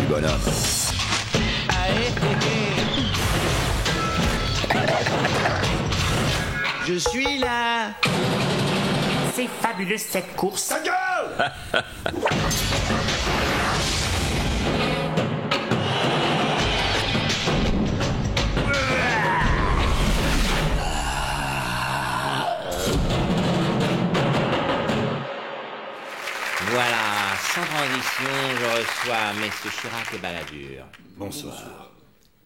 bonhomme. Allez, je suis là. C'est fabuleux cette course. Ta gueule! Voilà, sans transition, je reçois messieurs Chirac et Balladur. Bonsoir.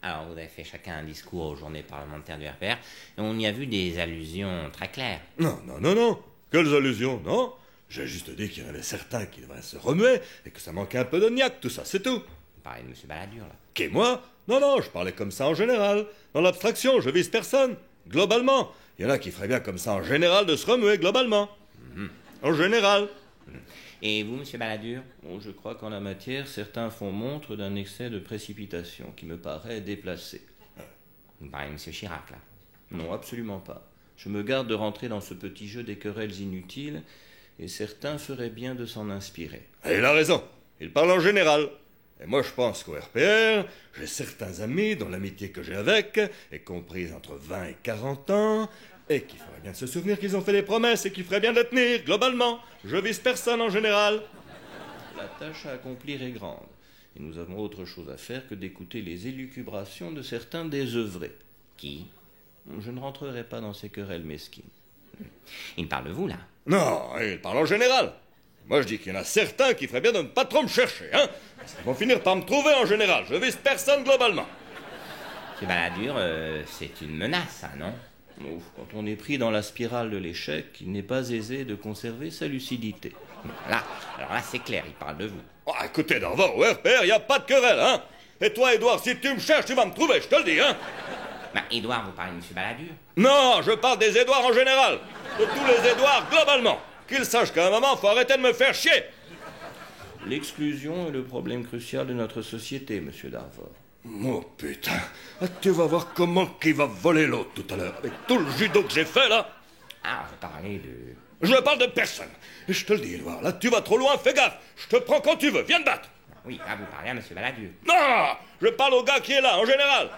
Alors, vous avez fait chacun un discours aux journées parlementaires du RPR, et on y a vu des allusions très claires. Non. Quelles allusions, non? J'ai juste dit qu'il y en avait certains qui devraient se remuer et que ça manquait un peu de niaque, tout ça, c'est tout. Vous parlez de monsieur Balladur, là. Qui, moi? Non, je parlais comme ça en général. Dans l'abstraction, je vise personne. Globalement. Il y en a qui feraient bien comme ça en général de se remuer, globalement. En général. Et vous, monsieur Balladur? Je crois qu'en la matière, certains font montre d'un excès de précipitation qui me paraît déplacé. Vous parlez de monsieur Chirac, là? Non, absolument pas. Je me garde de rentrer dans ce petit jeu des querelles inutiles, et certains feraient bien de s'en inspirer. Et il a raison. Il parle en général. Et moi, je pense qu'au RPR, j'ai certains amis dont l'amitié que j'ai avec est comprise entre 20 et 40 ans, et qui feraient bien de se souvenir qu'ils ont fait des promesses et qui feraient bien de les tenir, globalement. Je vise personne en général. La tâche à accomplir est grande, et nous avons autre chose à faire que d'écouter les élucubrations de certains désœuvrés. Qui? Je ne rentrerai pas dans ces querelles mesquines. Il parle de vous, là? Non, il parle en général. Moi, je dis qu'il y en a certains qui feraient bien de ne pas trop me chercher, hein. Parce qu'ils vont finir par me trouver en général. Je vise personne globalement. Monsieur Balladur, c'est une menace, ça, non? Ouf, quand on est pris dans la spirale de l'échec, il n'est pas aisé de conserver sa lucidité. Alors là, c'est clair, il parle de vous. Oh, écoutez, d'abord, au RPR, il n'y a pas de querelle, hein. Et toi, Édouard, si tu me cherches, tu vas me trouver, je te le dis, hein. Édouard, vous parlez de monsieur Balladur? Non, je parle des Édouards en général. De tous les Édouards, globalement. Qu'ils sachent qu'à un moment, faut arrêter de me faire chier. L'exclusion est le problème crucial de notre société, monsieur Darvor. Oh putain, tu vas voir comment qui va voler l'autre tout à l'heure. Avec tout le judo que j'ai fait, là. Ah, vous parlez de... Je parle de personne. Et je te le dis, Édouard, là, tu vas trop loin, fais gaffe. Je te prends quand tu veux, viens te battre. Oui, là, vous parlez à monsieur Balladur. Non, je parle au gars qui est là, en général.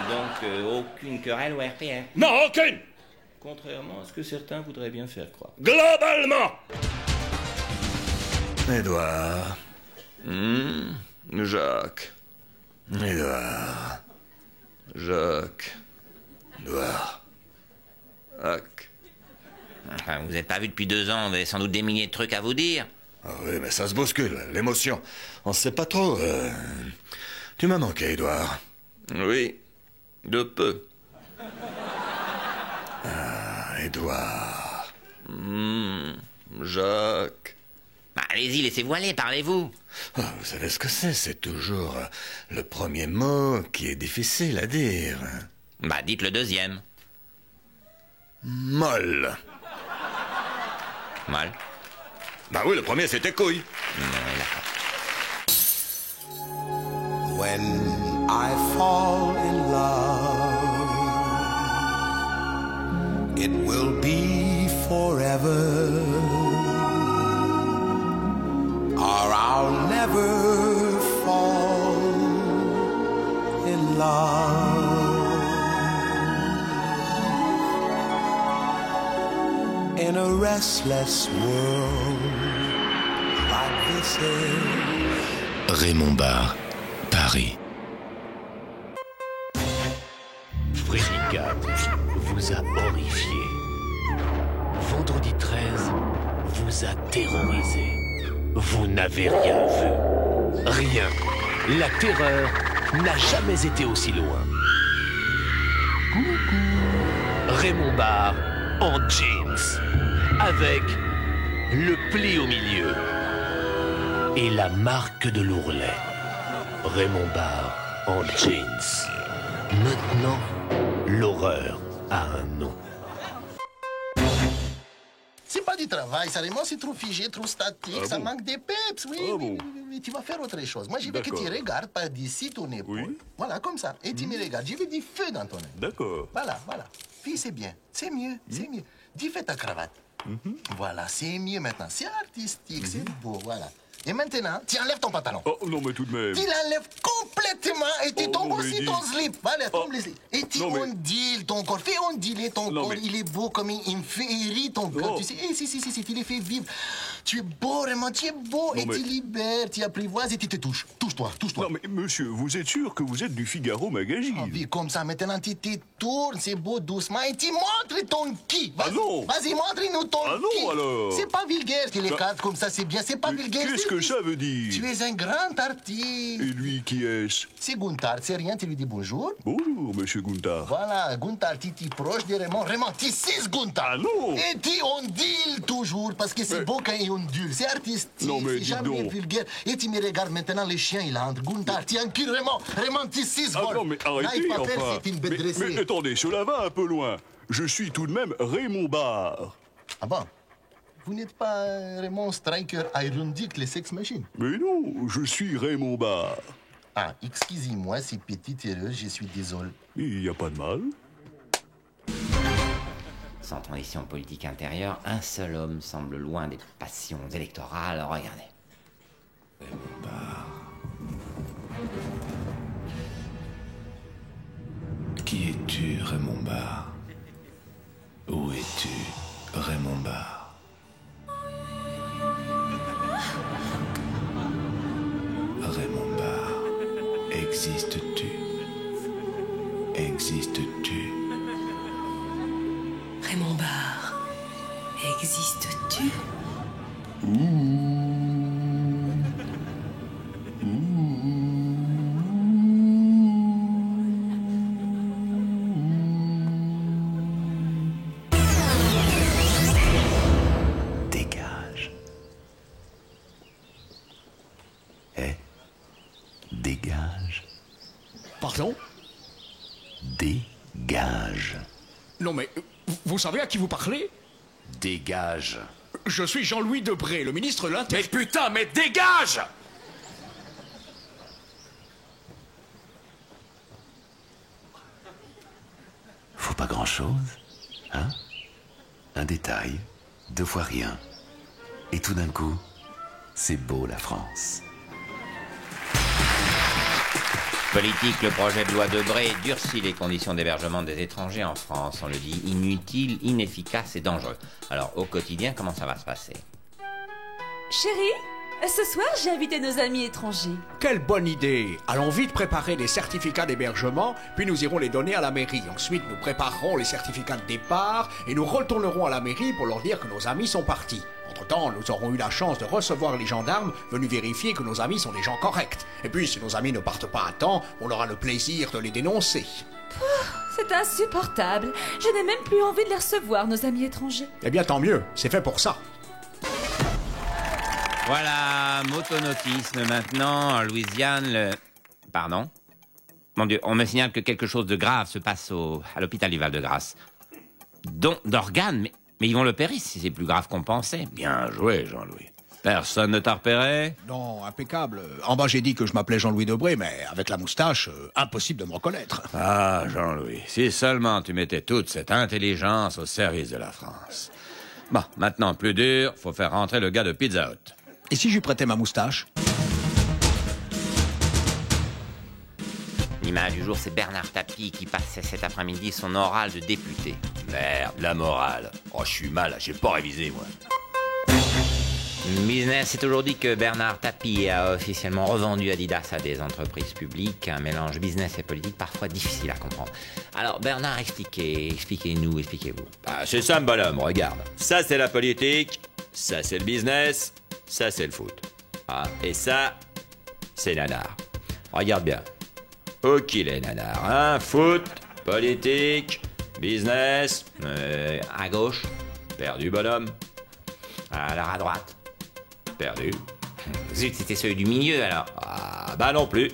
Donc, aucune querelle au RPR? Non, aucune. Contrairement à ce que certains voudraient bien faire croire. Globalement. Édouard. Jacques. Édouard. Jacques. Édouard. Jacques. Enfin, vous n'êtes pas vu depuis 2 ans, vous avez sans doute des milliers de trucs à vous dire. Ah oui, mais ça se bouscule, l'émotion. On sait pas trop. Tu m'as manqué, Édouard. Oui, de peu. Édouard. Jacques. Allez-y, laissez-vous aller, parlez-vous. Oh, vous savez ce que c'est toujours le premier mot qui est difficile à dire. Dites le deuxième. Molle. Mal. Bah oui, le premier c'était couille. When I fall in love, it will be forever, or I'll never fall in love. In a restless world like this is. Raymond Barre, Paris. Freddy 4 vous a horrifié. Vendredi 13 vous a terrorisé. Vous n'avez rien vu. Rien. La terreur n'a jamais été aussi loin. Coucou. Raymond Barre en jeans, avec le pli au milieu et la marque de l'ourlet. Raymond Barre en jeans. Maintenant, l'horreur a un nom. C'est pas du travail, seulement c'est trop figé, trop statique, ça manque des peps, oui, oui, tu vas faire autre chose. Moi, je veux que tu regardes par d'ici ton épaule. Oui. Voilà, comme ça. Et tu me regardes, je veux du feu dans ton œil. D'accord. Voilà. Puis c'est bien, c'est mieux, c'est mieux. Tu fais ta cravate. Voilà, c'est mieux maintenant. C'est artistique, c'est beau, voilà. Et maintenant, tu enlèves ton pantalon. Oh, non, mais tout de même. Tu l'enlèves complètement et tu tombes non, mais aussi dis. ton slip. Voilà, tombe les slips. Et tu non, mais- ondules ton corps. Fais onduler ton Non, corps. mais- Il est beau comme il me féerit ton corps. Oh. Tu sais, si, tu les fais vivre. Tu es beau, vraiment, tu es beau. Non, et mais- tu libères, tu apprivoises et tu te touches. Touche-toi. Non, mais monsieur, vous êtes sûr que vous êtes du Figaro Magazine? Ah, vie comme ça, maintenant tu te tournes, c'est beau, doucement, et tu montres ton qui. Ah non. Vas-y, montre-nous ton Ah non, qui. alors. C'est pas vulgaire que les Ça- cadres comme ça, c'est bien, c'est pas Mais vulgaire. qu'est-ce c'est- que ça veut dire? Tu es un grand artiste. Et lui, qui est-ce? C'est Gunther, c'est rien, tu lui dis bonjour. Bonjour, monsieur Gunther. Voilà, Gunther, tu es proche de Raymond. Raymond, tu sais Gunther. Ah non. Et tu ondules toujours, parce que c'est Mais- beau quand il ondule. C'est artistique, Non, mais c'est dis jamais donc. vulgaire. Et tu me regardes maintenant, les chiens, il entre. Gunther, tu encules Raymond. Raymond, tu sais Ah non, mais arrêtez, pas faire, enfin. c'est une bête dressée. Mais attendez, cela va un peu loin. Je suis tout de même Raymond Barre. Ah bon? Vous n'êtes pas Raymond Striker Iron Dick, les sex machines? Mais non, je suis Raymond Barre. Ah, excusez-moi, c'est petite erreur, je suis désolé. Il n'y a pas de mal. Sans transition politique intérieure, un seul homme semble loin des passions électorales. Regardez. Qui es-tu, Raymond Barre? Où es-tu, Raymond Barre? Raymond Barre, existes-tu? Existes-tu? Raymond Barre, existes-tu? Dégage. Eh? Dégage. Pardon? Dégage. Non mais, vous savez à qui vous parlez? Dégage. Je suis Jean-Louis Debré, le ministre de l'Intérieur. Mais putain, mais dégage! Faut pas grand-chose, hein? Un détail, 2 fois rien. Et tout d'un coup, c'est beau la France. Politique, le projet de loi Debré durcit les conditions d'hébergement des étrangers en France. On le dit inutile, inefficace et dangereux. Alors, au quotidien, comment ça va se passer? Chérie, ce soir j'ai invité nos amis étrangers. Quelle bonne idée! Allons vite préparer les certificats d'hébergement, puis nous irons les donner à la mairie. Ensuite, nous préparerons les certificats de départ et nous retournerons à la mairie pour leur dire que nos amis sont partis. Entre-temps, nous aurons eu la chance de recevoir les gendarmes venus vérifier que nos amis sont des gens corrects. Et puis, si nos amis ne partent pas à temps, on aura le plaisir de les dénoncer. C'est insupportable. Je n'ai même plus envie de les recevoir, nos amis étrangers. Eh bien, tant mieux, c'est fait pour ça. Voilà, motonautisme maintenant, en Louisiane, le... Pardon? Mon Dieu, on me signale que quelque chose de grave se passe à l'hôpital du Val-de-Grâce. Don d'organes, mais ils vont l'opérer si c'est plus grave qu'on pensait. Bien joué, Jean-Louis. Personne ne t'a repéré? Non, impeccable. En bas, j'ai dit que je m'appelais Jean-Louis Debré, mais avec la moustache, impossible de me reconnaître. Ah, Jean-Louis, si seulement tu mettais toute cette intelligence au service de la France. Bon, maintenant, plus dur, faut faire rentrer le gars de Pizza Hut. Et si je lui prêtais ma moustache? L'image du jour, c'est Bernard Tapie qui passait cet après-midi son oral de député. Merde, la morale. Oh, je suis mal, j'ai pas révisé, moi. Business, c'est aujourd'hui que Bernard Tapie a officiellement revendu Adidas à des entreprises publiques. Un mélange business et politique parfois difficile à comprendre. Alors, Bernard, expliquez-nous, expliquez-vous. Ah, c'est ça, bonhomme, regarde. Ça, c'est la politique. Ça, c'est le business. Ça, c'est le foot. Ah, et ça, c'est nanar. Regarde bien. Ok, les nanars, hein. Foot, politique, business. À gauche, Perdu, bonhomme. alors à droite. Perdu. Zut, c'était celui du milieu, alors. Ah, bah non plus.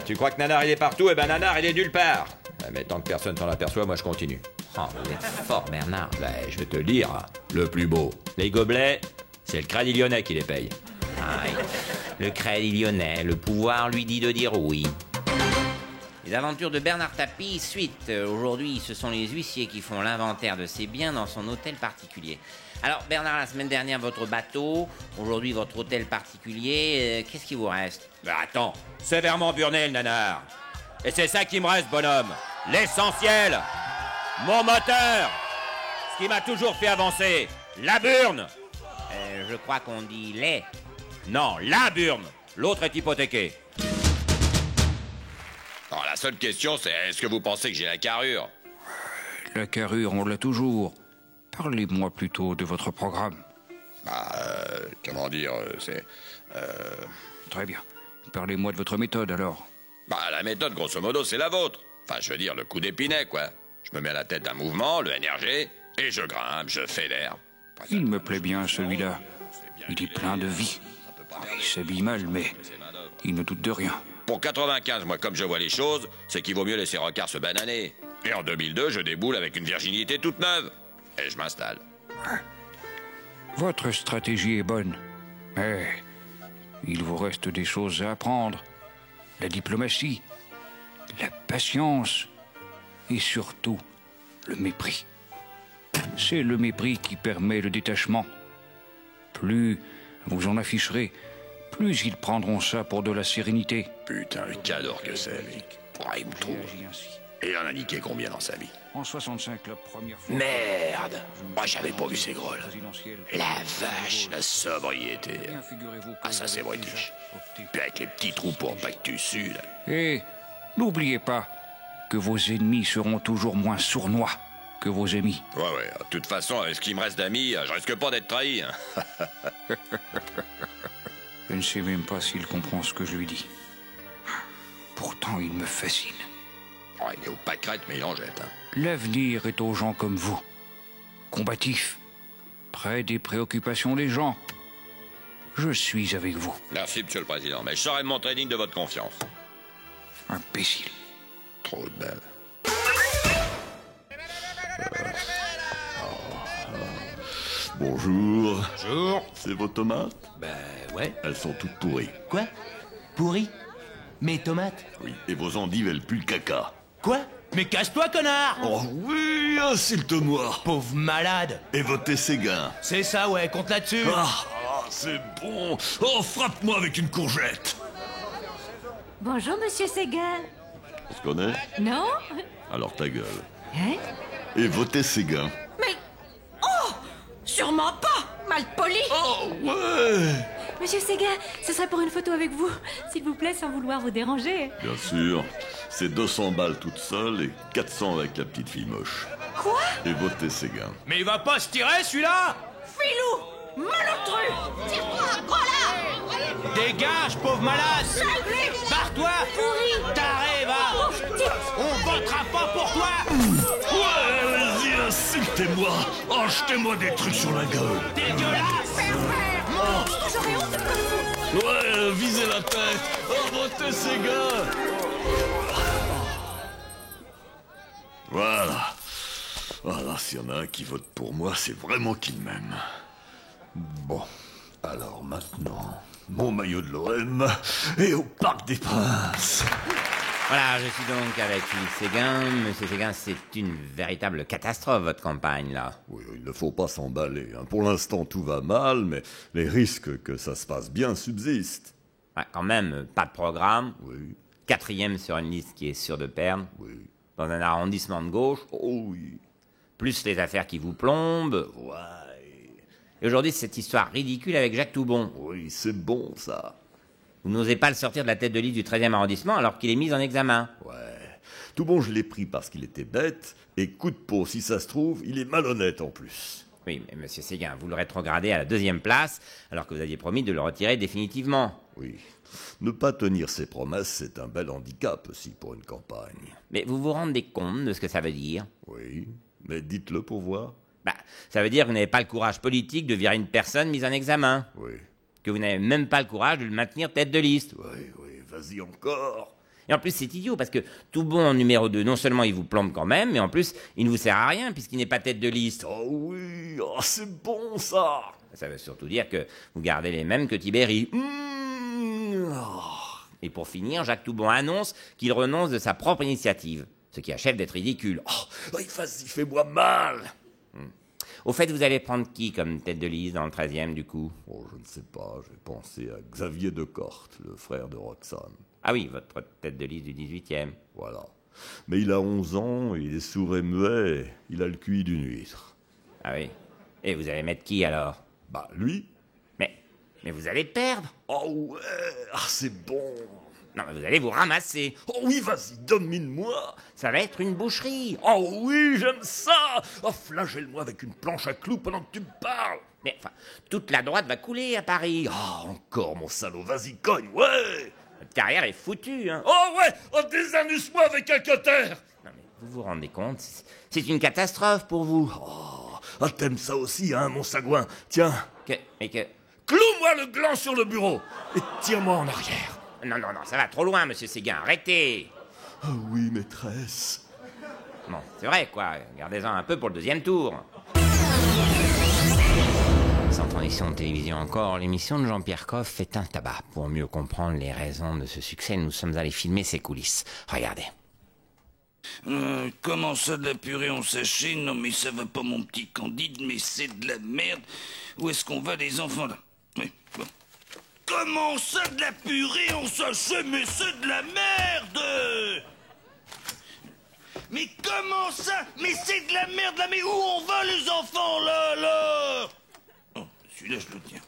Tu crois que nanar, il est partout? Eh ben, nanar, il est nulle part. Mais tant que personne s'en aperçoit, moi, je continue. Oh, vous êtes fort, Bernard. Ben, je vais te le dire, le plus beau. Les gobelets, c'est le Crédit Lyonnais qui les paye. Ah, oui. Le Crédit Lyonnais, le pouvoir lui dit de dire oui. Les aventures de Bernard Tapie, suite. Aujourd'hui, ce sont les huissiers qui font l'inventaire de ses biens dans son hôtel particulier. Alors, Bernard, la semaine dernière, votre bateau. Aujourd'hui, votre hôtel particulier. Qu'est-ce qui vous reste? Bah attends, sévèrement burné, le nanar. Et c'est ça qui me reste, bonhomme. L'essentiel. Mon moteur. Ce qui m'a toujours fait avancer. La burne. Je crois qu'on dit les. Non, la burne. L'autre est hypothéqué. Alors, la seule question, c'est est-ce que vous pensez que j'ai la carrure? La carrure, on l'a toujours. Parlez-moi plutôt de votre programme. Comment dire, c'est... Très bien. Parlez-moi de votre méthode, alors. La méthode, grosso modo, c'est la vôtre. Enfin, je veux dire, le coup d'épinay, quoi. Je me mets à la tête d'un mouvement, le NRG, et je grimpe, je fédère. Il me plaît bien, celui-là. Il est plein de vie. Il s'habille mal, mais il ne doute de rien. Pour 95, moi, comme je vois les choses, c'est qu'il vaut mieux laisser Rocard se bananer. Et en 2002, je déboule avec une virginité toute neuve. Et je m'installe. Votre stratégie est bonne. Mais il vous reste des choses à apprendre. La diplomatie, la patience et surtout le mépris. C'est le mépris qui permet le détachement. Plus vous en afficherez, plus ils prendront ça pour de la sérénité. Putain, le cadre que c'est, lui. Il me trouve. Et il en a niqué combien dans sa vie? En 65, la première fois... Merde! Moi, j'avais pas vu ces grolles. La vache, la sobriété. Ah, ça, c'est british. Puis avec les petits trous pour Pactus Sud. Et n'oubliez pas que vos ennemis seront toujours moins sournois que vos amis. Ouais. De toute façon, avec ce qui me reste d'amis, je risque pas d'être trahi. Je ne sais même pas s'il comprend ce que je lui dis. Pourtant, il me fascine. Oh, il est au pâquerette, mais il en jette. L'avenir est aux gens comme vous. Combatifs. Près des préoccupations des gens. Je suis avec vous. Merci, monsieur le président, mais je serai de mon trading de votre confiance. Imbécile. Trop de belle. Bonjour. Bonjour. C'est vos tomates? Ouais. Elles sont toutes pourries. Quoi? Pourri? Mes tomates? Oui, et vos endives, elles puent le caca. Quoi? Mais casse-toi, connard! Oh oui, insulte-moi! Pauvre malade! Et votez Séguin. C'est ça, ouais, compte là-dessus! C'est bon! Oh, frappe-moi avec une courgette! Bonjour, monsieur Séguin. On se connaît? Non? Alors ta gueule. Hein? Et votez Séguin. Mais... Oh! Sûrement pas! Malpoli! Oh, ouais! Monsieur Séguin, ce serait pour une photo avec vous. S'il vous plaît, sans vouloir vous déranger. Bien sûr. C'est 200 balles toute seule et 400 avec la petite fille moche. Quoi? Et votez Séguin. Mais il va pas se tirer, celui-là! Filou! Malotru! Tire-toi, gros là! Dégage, pauvre malade! Barre-toi! Pourri! Taré, va! On votera pas pour toi! Ouais, vas-y, insultez-moi! Achetez-moi des trucs sur la gueule! Dégueulasse! Monstre! J'aurais honte comme vous! Ouais, visez la tête! Oh, votez Séguin! Voilà. Voilà, s'il y en a un qui vote pour moi, c'est vraiment qu'il m'aime. Bon, alors maintenant, mon maillot de l'OM et au Parc des Princes. Voilà, je suis donc avec Philippe Séguin. Monsieur Séguin, c'est une véritable catastrophe, votre campagne, là. Oui, il ne faut pas s'emballer. Pour l'instant, tout va mal, mais les risques que ça se passe bien subsistent. Ouais, quand même, pas de programme. Oui. 4e sur une liste qui est sûre de perdre. Oui. Dans un arrondissement de gauche. Oh oui. Plus les affaires qui vous plombent. Ouais. Et aujourd'hui, cette histoire ridicule avec Jacques Toubon. Oui, c'est bon, ça. Vous n'osez pas le sortir de la tête de liste du 13e arrondissement alors qu'il est mis en examen. Ouais. Toubon, je l'ai pris parce qu'il était bête, et coup de peau, si ça se trouve, il est malhonnête en plus. Oui, mais monsieur Séguin, vous le rétrogradez à la 2e place, alors que vous aviez promis de le retirer définitivement. Oui. Ne pas tenir ses promesses, c'est un bel handicap aussi pour une campagne. Mais vous vous rendez compte de ce que ça veut dire? Oui, mais dites-le pour voir. Ça veut dire que vous n'avez pas le courage politique de virer une personne mise en examen. Oui. Que vous n'avez même pas le courage de le maintenir tête de liste. Oui, vas-y encore. Et en plus, c'est idiot, parce que Toubon en numéro 2, non seulement il vous plombe quand même, mais en plus, il ne vous sert à rien, puisqu'il n'est pas tête de liste. Oh oui, c'est bon ça. Ça veut surtout dire que vous gardez les mêmes que Tibéri. Et pour finir, Jacques Toubon annonce qu'il renonce de sa propre initiative, ce qui achève d'être ridicule. Oh, vas-y, fais-moi mal. Au fait, vous allez prendre qui comme tête de liste dans le 13e, du coup? Oh, je ne sais pas, j'ai pensé à Xavier Decorte, le frère de Roxane. Ah oui, votre tête de liste du 18e. Voilà. Mais il a 11 ans, il est sourd et muet, il a le QI d'une huître. Ah oui. Et vous allez mettre qui, alors? Bah, lui. Mais vous allez perdre. Oh ouais, c'est bon. Non, mais vous allez vous ramasser. Oh oui, vas-y, domine-moi. Ça va être une boucherie. Oh oui, j'aime ça. Oh, flagelle-moi avec une planche à clous pendant que tu me parles. Mais enfin, toute la droite va couler à Paris. Oh, encore, mon salaud, vas-y, cogne, ouais. Votre carrière est foutue, hein. Oh ouais, oh, désanus-moi avec un cutter. Non, mais vous vous rendez compte? C'est une catastrophe pour vous. Oh, t'aimes ça aussi, hein, mon sagouin. Tiens. Que... Cloue-moi le gland sur le bureau et tire-moi en arrière. Non, ça va trop loin, monsieur Séguin, arrêtez. Oh oui, maîtresse. Bon, c'est vrai, quoi. Gardez-en un peu pour le deuxième tour. Sans transition de télévision encore, l'émission de Jean-Pierre Coff fait un tabac. Pour mieux comprendre les raisons de ce succès, nous sommes allés filmer ses coulisses. Regardez. Comment ça, de la purée on sachet? Non mais ça va pas, mon petit Candide, mais c'est de la merde. Où est-ce qu'on va, les enfants, là? Oui, bon. Comment ça, de la purée on sachet? Mais c'est de la merde! Mais comment ça? Mais c'est de la merde, là. Mais où on va, les enfants, là? Oh, celui-là, je le tiens.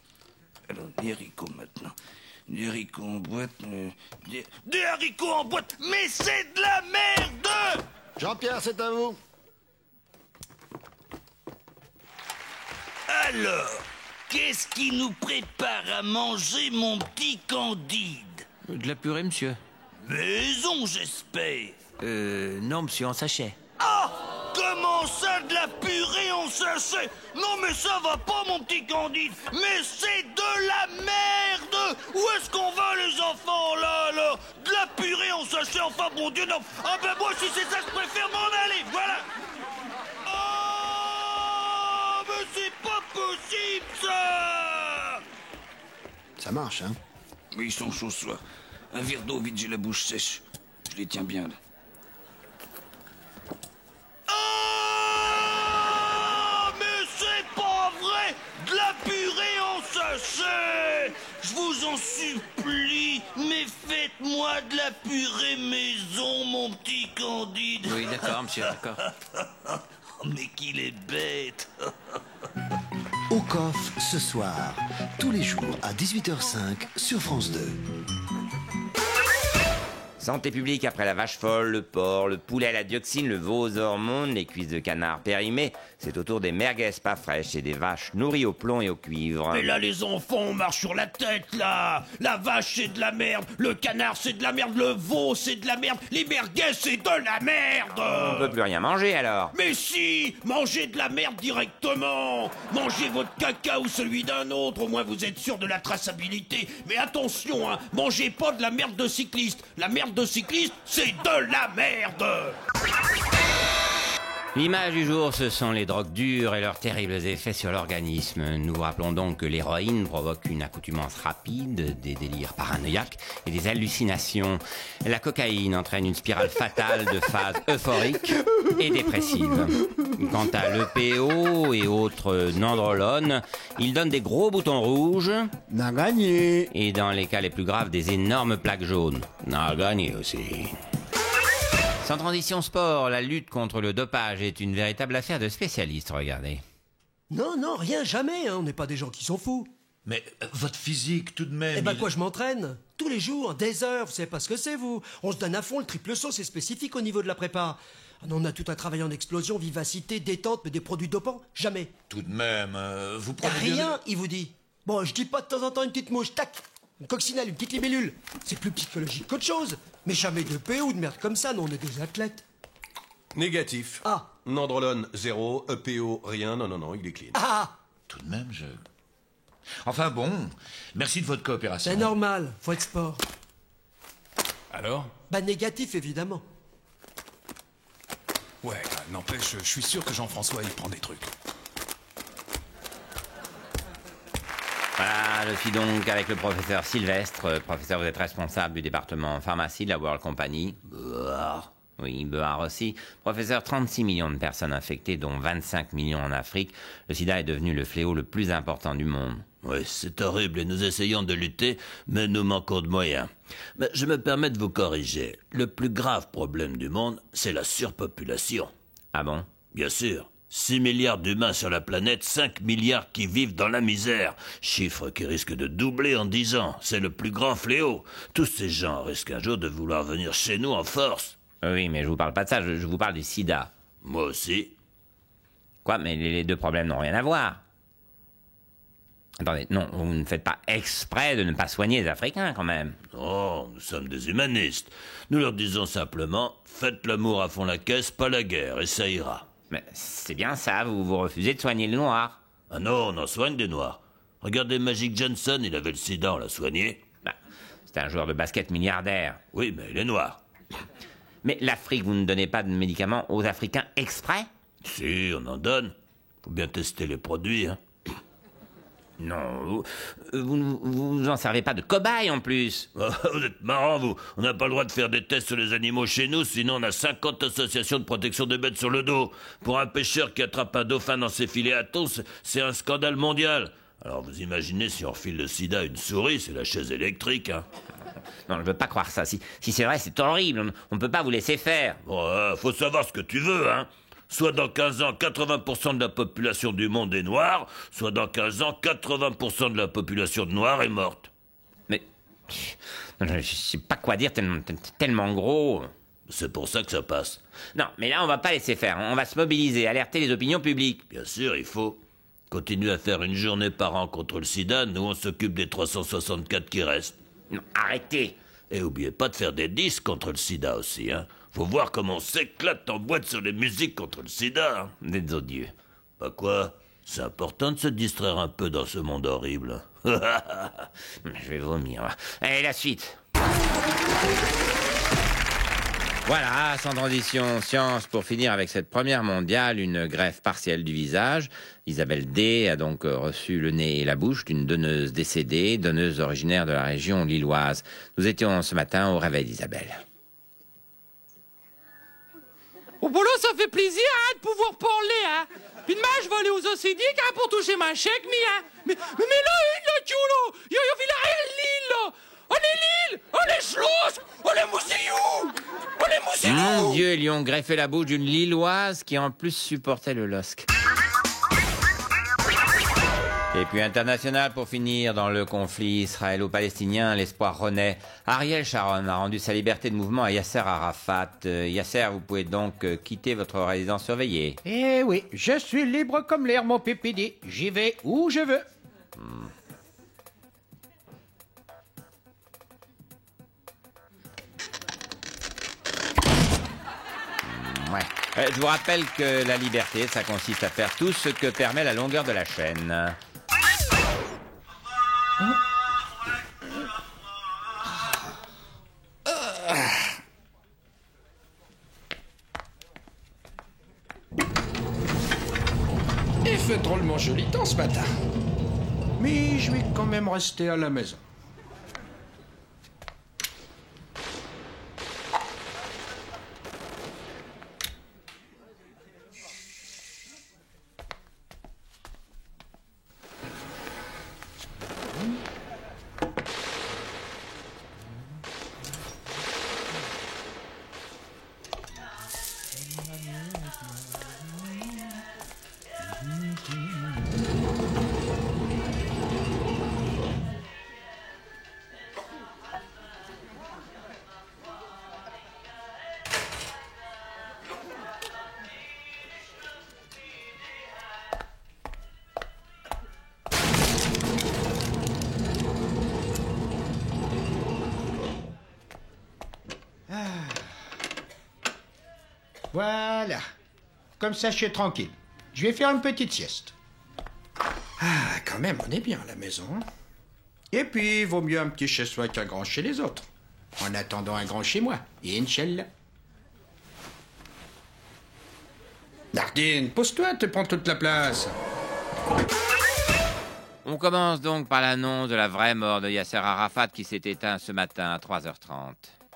Alors, des haricots, maintenant. Des haricots en boîte, des haricots en boîte, mais c'est de la merde! Jean-Pierre, c'est à vous. Alors, qu'est-ce qui nous prépare à manger, mon petit Candide? De la purée, monsieur. Maison, j'espère. Non, monsieur, en sachet. Ah! Comment ça, de la purée en sachet? Non, mais ça va pas, mon petit Candide. Mais c'est de la merde! Où est-ce qu'on va, les enfants, là? De la purée en sachet, enfin, bon Dieu, non. Ah ben moi, si c'est ça, je préfère m'en aller, voilà. Oh, mais c'est pas possible, ça! Ça marche, hein? Mais ils sont chauds, ce soir. Un verre d'eau, vite, j'ai la bouche sèche. Je les tiens bien, là. De la purée en sachet! Je vous en supplie, mais faites-moi de la purée maison, mon petit Candide. Oui, d'accord, monsieur, d'accord. Mais qu'il est bête. Au Coff, ce soir, tous les jours à 18h05 sur France 2. Santé publique après la vache folle, le porc, le poulet à la dioxine, le veau aux hormones, les cuisses de canard périmées. C'est au tour des merguez pas fraîches et des vaches nourries au plomb et au cuivre. Mais là, les enfants, on marche sur la tête, là. La vache, c'est de la merde. Le canard, c'est de la merde. Le veau, c'est de la merde. Les merguez, c'est de la merde. On peut plus rien manger, alors. Mais si, mangez de la merde directement. Mangez votre caca ou celui d'un autre. Au moins, vous êtes sûr de la traçabilité. Mais attention, hein, mangez pas de la merde de cycliste. La merde de cycliste, c'est de la merde. L'image du jour, ce sont les drogues dures et leurs terribles effets sur l'organisme. Nous vous rappelons donc que l'héroïne provoque une accoutumance rapide, des délires paranoïaques et des hallucinations. La cocaïne entraîne une spirale fatale de phases euphoriques et dépressives. Quant à l'EPO et autres nandrolones, ils donnent des gros boutons rouges. N'a gagné. Et dans les cas les plus graves, des énormes plaques jaunes. N'a gagné aussi. Sans transition sport, la lutte contre le dopage est une véritable affaire de spécialistes, regardez. Non, rien, jamais, hein, on n'est pas des gens qui s'en foutent. Mais votre physique, tout de même... Eh ben quoi, je m'entraîne tous les jours, des heures, vous savez pas ce que c'est, vous. On se donne à fond, le triple saut, c'est spécifique au niveau de la prépa. On a tout un travail en explosion, vivacité, détente, mais des produits dopants, jamais. Tout de même, vous prenez... Rien, il vous dit. Bon, je dis pas de temps en temps une petite mouche, tac, une coccinelle, une petite libellule. C'est plus psychologique qu'autre chose. Mais jamais de PO ou de merde comme ça, non, on est des athlètes. Négatif. Ah. Nandrolone, 0. EPO, rien. Non, il est clean. Ah. Tout de même, Enfin bon, merci de votre coopération. C'est normal, faut être sport. Alors? Bah négatif, évidemment. Ouais, n'empêche, je suis sûr que Jean-François, il prend des trucs. Voilà, je suis donc avec le professeur Sylvestre. Professeur, vous êtes responsable du département pharmacie de la World Company. Beuard. Oui, Beuard aussi. Professeur, 36 millions de personnes infectées, dont 25 millions en Afrique. Le sida est devenu le fléau le plus important du monde. Oui, c'est horrible et nous essayons de lutter, mais nous manquons de moyens. Mais je me permets de vous corriger. Le plus grave problème du monde, c'est la surpopulation. Ah bon? Bien sûr. 6 milliards d'humains sur la planète, 5 milliards qui vivent dans la misère. Chiffre qui risque de doubler en 10 ans. C'est le plus grand fléau. Tous ces gens risquent un jour de vouloir venir chez nous en force. Oui, mais je vous parle pas de ça, je vous parle du sida. Moi aussi. Quoi? Mais les deux problèmes n'ont rien à voir. Attendez, non, vous ne faites pas exprès de ne pas soigner les Africains, quand même. Non, nous sommes des humanistes. Nous leur disons simplement, faites l'amour à fond la caisse, pas la guerre, et ça ira. Mais c'est bien ça, vous refusez de soigner les Noirs. Ah non, on en soigne des Noirs. Regardez Magic Johnson, il avait le sida, on l'a soigné. C'était un joueur de basket milliardaire. Oui, mais il est noir. Mais l'Afrique, vous ne donnez pas de médicaments aux Africains exprès? Si, on en donne. Faut bien tester les produits, hein. Non, vous en servez pas de cobaye en plus. Vous êtes marrant, vous. On n'a pas le droit de faire des tests sur les animaux chez nous, sinon on a 50 associations de protection des bêtes sur le dos. Pour un pêcheur qui attrape un dauphin dans ses filets à thon, c'est un scandale mondial. Alors vous imaginez si on refile le sida à une souris, c'est la chaise électrique, hein. Non, je veux pas croire ça. Si c'est vrai, c'est horrible. On ne peut pas vous laisser faire. Bon, faut savoir ce que tu veux, hein. Soit dans 15 ans, 80% de la population du monde est noire, soit dans 15 ans, 80% de la population de noirs est morte. Mais je sais pas quoi dire tellement gros. C'est pour ça que ça passe. Non, mais là, on va pas laisser faire. On va se mobiliser, alerter les opinions publiques. Bien sûr, il faut. Continuer à faire une journée par an contre le sida, nous on s'occupe des 364 qui restent. Non, arrêtez. Et oubliez pas de faire des disques contre le sida aussi, hein. Faut voir comment on s'éclate en boîte sur les musiques contre le sida. Hein. Vous êtes odieux. Bah quoi? C'est important de se distraire un peu dans ce monde horrible. Je vais vomir. Allez, la suite. Voilà, sans transition, science, pour finir avec cette première mondiale, une greffe partielle du visage. Isabelle D. a donc reçu le nez et la bouche d'une donneuse décédée, donneuse originaire de la région lilloise. Nous étions ce matin au réveil d'Isabelle. Oh, bon là, ça fait plaisir, hein, de pouvoir parler, hein. Puis demain, je vais aller aux OCD, hein, pour toucher ma chèque, hein. Mais là, il y a Villarreal, Lille, là. Oh, les Lille, oh, les Schloss, oh, les Moussillou, oh, les Moussillou. Mon Dieu, ils lui ont greffé la bouche d'une Lilloise qui en plus supportait le LOSC. Et puis international pour finir, dans le conflit israélo-palestinien, l'espoir renaît. Ariel Sharon a rendu sa liberté de mouvement à Yasser Arafat. Yasser, vous pouvez donc quitter votre résidence surveillée. Eh oui, je suis libre comme l'air, mon pépidi. J'y vais où je veux. Ouais. Je vous rappelle que la liberté, ça consiste à faire tout ce que permet la longueur de la chaîne. Il fait drôlement joli temps ce matin. Mais je vais quand même rester à la maison. Voilà. Comme ça, je suis tranquille. Je vais faire une petite sieste. Ah, quand même, on est bien à la maison. Et puis, vaut mieux un petit chez soi qu'un grand chez les autres. En attendant un grand chez moi. Inch'Allah. Nardine, pose-toi, te prends toute la place. On commence donc par l'annonce de la vraie mort de Yasser Arafat qui s'est éteint ce matin à 3h30.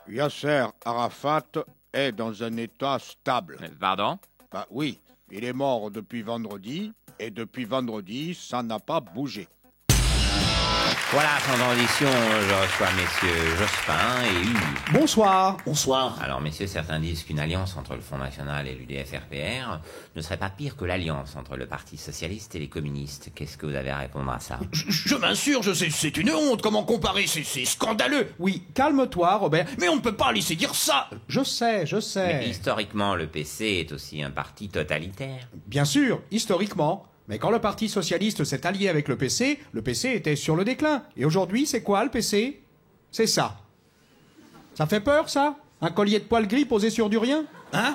Yasser Arafat est dans un état stable. Pardon? Bah oui, il est mort depuis vendredi, et depuis vendredi, ça n'a pas bougé. Voilà, sans transition, je reçois messieurs Jospin et Hugues. Bonsoir. Bonsoir. Alors, messieurs, certains disent qu'une alliance entre le Front National et l'UDF-RPR ne serait pas pire que l'alliance entre le Parti Socialiste et les communistes. Qu'est-ce que vous avez à répondre à ça? Je m'insurge, c'est une honte, comment comparer, c'est scandaleux. Oui, calme-toi, Robert. Mais on ne peut pas laisser dire ça. Je sais. Mais historiquement, le PC est aussi un parti totalitaire. Bien sûr, historiquement. Mais quand le Parti Socialiste s'est allié avec le PC était sur le déclin. Et aujourd'hui, c'est quoi le PC? C'est ça. Ça fait peur, ça? Un collier de poils gris posé sur du rien? Hein?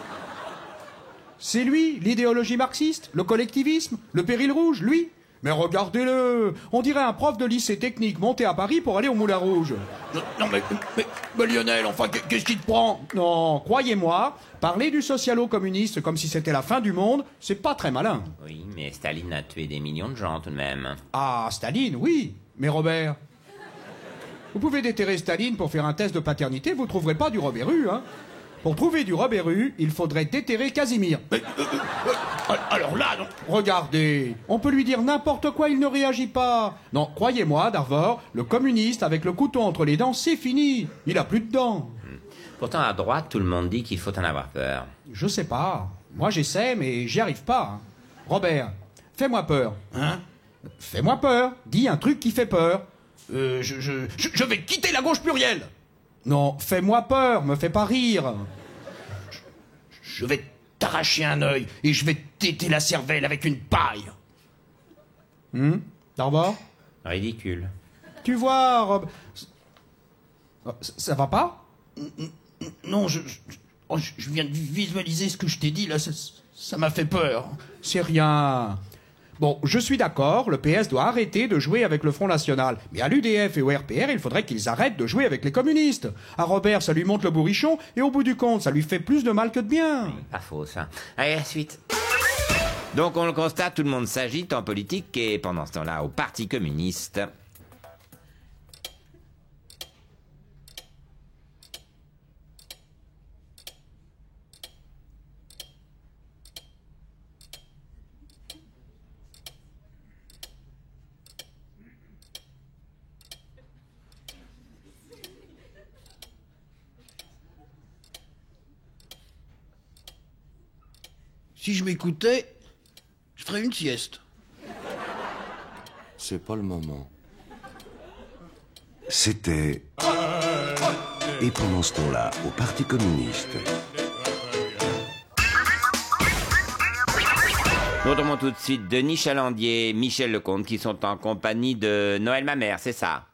C'est lui, l'idéologie marxiste, le collectivisme, le péril rouge, lui. Mais regardez-le, on dirait un prof de lycée technique monté à Paris pour aller au Moulin Rouge. Non mais Lionel, enfin, qu'est-ce qui te prend? Non, croyez-moi, parler du socialo-communiste comme si c'était la fin du monde, c'est pas très malin. Oui, mais Staline a tué des millions de gens tout de même. Ah, Staline, oui. Mais Robert, vous pouvez déterrer Staline pour faire un test de paternité, vous trouverez pas du Robert Hue, hein. Pour trouver du Robert Hue, il faudrait déterrer Casimir. Alors là, non. Regardez, on peut lui dire n'importe quoi, il ne réagit pas. Non, croyez-moi, Darvor, le communiste avec le couteau entre les dents, c'est fini. Il a plus de dents. Pourtant, à droite, tout le monde dit qu'il faut en avoir peur. Je sais pas. Moi, j'essaie, mais j'y arrive pas. Hein. Robert, fais-moi peur. Hein? Fais-moi peur. Dis un truc qui fait peur. Je vais quitter la gauche plurielle. Non, fais-moi peur, me fais pas rire. Je vais t'arracher un œil et je vais t'éter la cervelle avec une paille. Darvor? Ridicule. Tu vois, Rob... Ça va pas? Non, je viens de visualiser ce que je t'ai dit, là, ça m'a fait peur. C'est rien. Bon, je suis d'accord, le PS doit arrêter de jouer avec le Front National. Mais à l'UDF et au RPR, il faudrait qu'ils arrêtent de jouer avec les communistes. À Robert, ça lui monte le bourrichon, et au bout du compte, ça lui fait plus de mal que de bien. Pas faux, ça. Allez, la suite. Donc, on le constate, tout le monde s'agite en politique, et pendant ce temps-là, au Parti communiste... Si je m'écoutais, je ferais une sieste. C'est pas le moment. C'était... Et pendant ce temps-là, au Parti communiste... Nous retrouvons tout de suite Denis Chalandier, Michel Lecomte, qui sont en compagnie de Noël Mamère, c'est ça?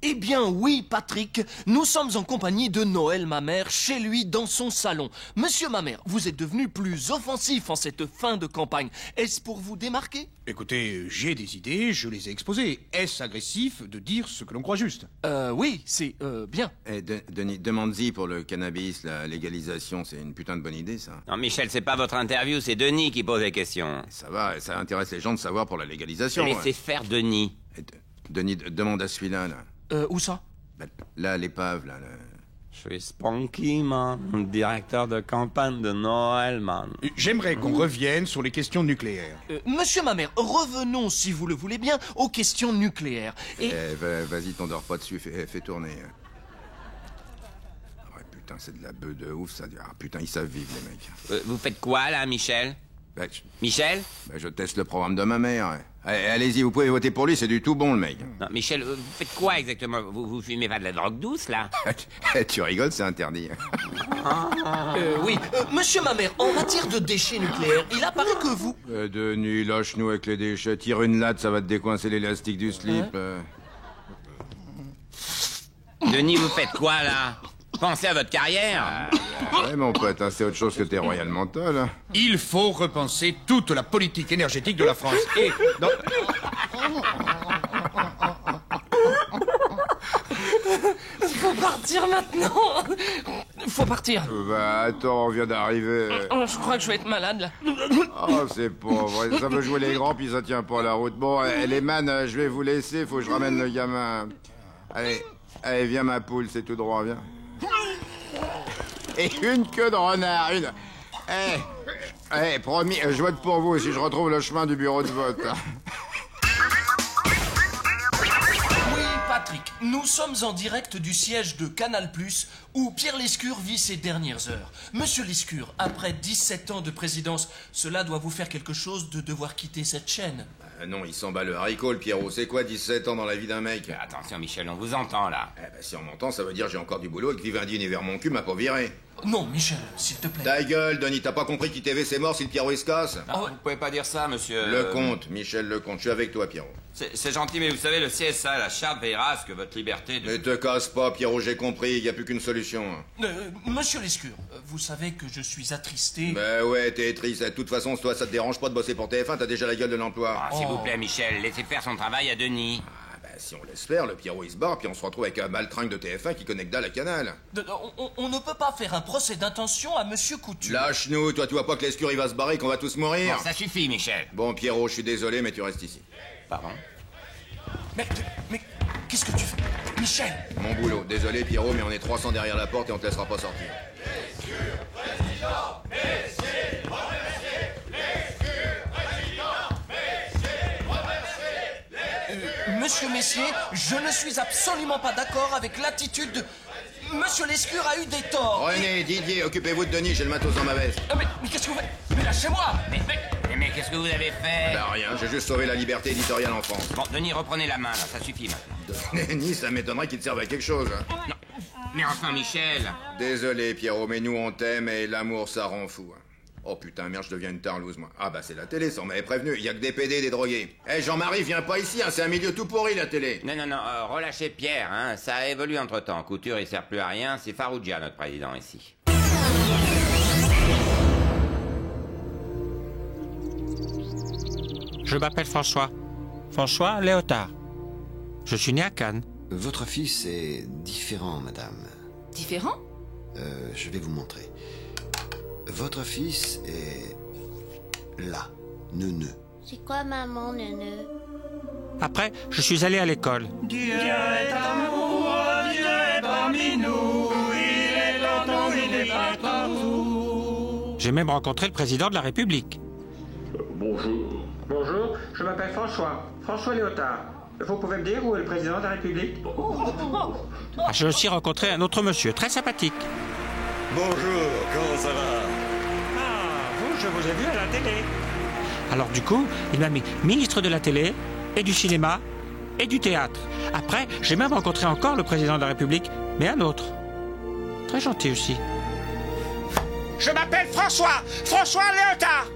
Eh bien oui, Patrick, nous sommes en compagnie de Noël Mamère, chez lui, dans son salon. Monsieur Mamère, vous êtes devenu plus offensif en cette fin de campagne. Est-ce pour vous démarquer? Écoutez, j'ai des idées, je les ai exposées. Est-ce agressif de dire ce que l'on croit juste? Oui, c'est bien. Denis, demande-y pour le cannabis, la légalisation, c'est une putain de bonne idée, ça. Non, Michel, c'est pas votre interview, c'est Denis qui pose les questions. Ça va, ça intéresse les gens de savoir pour la légalisation. Laissez faire Denis. Denis, demande à celui-là, là. Où ça? Là, l'épave, là. Je suis Spunky, man, directeur de campagne de Noël, man. J'aimerais qu'on revienne sur les questions nucléaires. Monsieur Mamère, revenons, si vous le voulez bien, aux questions nucléaires. Et... vas-y, t'endors pas dessus, fais tourner. Ouais, putain, c'est de la beuh de ouf, ça. Ah, putain, ils savent vivre, les mecs. Vous faites quoi, là, Michel? Michel? Je teste le programme de ma mère. Allez-y, vous pouvez voter pour lui, c'est du tout bon, le mec. Non, Michel, vous faites quoi exactement? Vous fumez pas de la drogue douce, là? Tu rigoles, c'est interdit. Oui, monsieur Mamère, en matière de déchets nucléaires, il apparaît que vous... Denis, lâche-nous avec les déchets. Tire une latte, ça va te décoincer l'élastique du slip. Denis, vous faites quoi, là? Pensez à votre carrière. Ouais, mon pote, hein, c'est autre chose que tes royales mentales. Hein. Il faut repenser toute la politique énergétique de la France. Et dans... Faut partir maintenant. faut partir. Bah attends, on vient d'arriver. Oh, je crois que je vais être malade, là. Oh, c'est pauvre. Ça veut jouer les grands, puis ça tient pas la route. Bon, les man, je vais vous laisser. Faut que je ramène le gamin. Allez, viens ma poule, c'est tout droit, viens. Et une queue de renard, une... promis, je vote pour vous si je retrouve le chemin du bureau de vote. Oui, Patrick, nous sommes en direct du siège de Canal+, où Pierre Lescure vit ses dernières heures. Monsieur Lescure, après 17 ans de présidence, cela doit vous faire quelque chose de devoir quitter cette chaîne. Non, il s'en bat le haricot, le Pierrot. C'est quoi 17 ans dans la vie d'un mec? Attention, Michel, on vous entend, là. Si on m'entend, ça veut dire que j'ai encore du boulot et que Vivendi univers mon cul m'a pas viré. Non, Michel, s'il te plaît. Ta gueule, Denis, t'as pas compris qu'ITV c'est mort si le Pierrot il se casse? Vous pouvez pas dire ça, monsieur... Lecomte, Michel Lecomte, je suis avec toi, Pierrot. C'est gentil, mais vous savez, le CSA, la charte veillera à ce que votre liberté... Ne te casse pas, Pierrot, j'ai compris, il y a plus qu'une solution. Monsieur Lescure, vous savez que je suis attristé... Ben ouais, t'es triste. De toute façon, toi, ça te dérange pas de bosser pour TF1, t'as déjà la gueule de l'emploi. S'il vous plaît, Michel, laissez faire son travail à Denis. Si on laisse faire, le Pierrot il se barre, puis on se retrouve avec un maltringue de TF1 qui connecte dalle à Canal. On ne peut pas faire un procès d'intention à Monsieur Couture. Lâche-nous, toi tu vois pas que Lescure il va se barrer, qu'on va tous mourir? Bon, ça suffit, Michel. Bon, Pierrot, je suis désolé, mais tu restes ici. Pardon? Mais qu'est-ce que tu fais? Michel! Mon boulot. Désolé, Pierrot, mais on est 300 derrière la porte et on te laissera pas sortir. Monsieur Messier, je ne suis absolument pas d'accord avec l'attitude de... Monsieur Lescure a eu des torts. René, Didier, occupez-vous de Denis, j'ai le matos dans ma veste. Mais qu'est-ce que vous faites? Mais lâchez-moi! Mais qu'est-ce que vous avez fait? Bah rien, j'ai juste sauvé la liberté éditoriale en France. Bon, Denis, reprenez la main, là, ça suffit maintenant. Denis, ça m'étonnerait qu'il te serve à quelque chose. Non. Mais enfin, Michel. Désolé, Pierrot, mais nous on t'aime et l'amour ça rend fou. Oh putain, merde, je deviens une tarlouse, moi. Ah bah c'est la télé, ça, on m'avait prévenu. Il y a que des PD, des drogués. Jean-Marie, viens pas ici, hein, c'est un milieu tout pourri, la télé. Non, relâchez Pierre, hein. Ça a évolué entre-temps. Couture, il sert plus à rien. C'est Farougia, notre président, ici. Je m'appelle François. François Léotard. Je suis né à Cannes. Votre fils est différent, madame. Différent? Je vais vous montrer. Votre fils est... là, neuneu. C'est quoi maman, neuneu? Après, je suis allé à l'école. Dieu est amour, Dieu est parmi nous, il est dans nous, il est partout. J'ai même rencontré le président de la République. Bonjour. Bonjour, je m'appelle François. François Léotard. Vous pouvez me dire où est le président de la République? J'ai aussi rencontré un autre monsieur, très sympathique. Bonjour, comment ça va? Je vous ai vu à la télé. Alors du coup, il m'a mis ministre de la télé, et du cinéma, et du théâtre. Après, j'ai même rencontré encore le président de la République, mais un autre. Très gentil aussi. Je m'appelle François! François Léotard!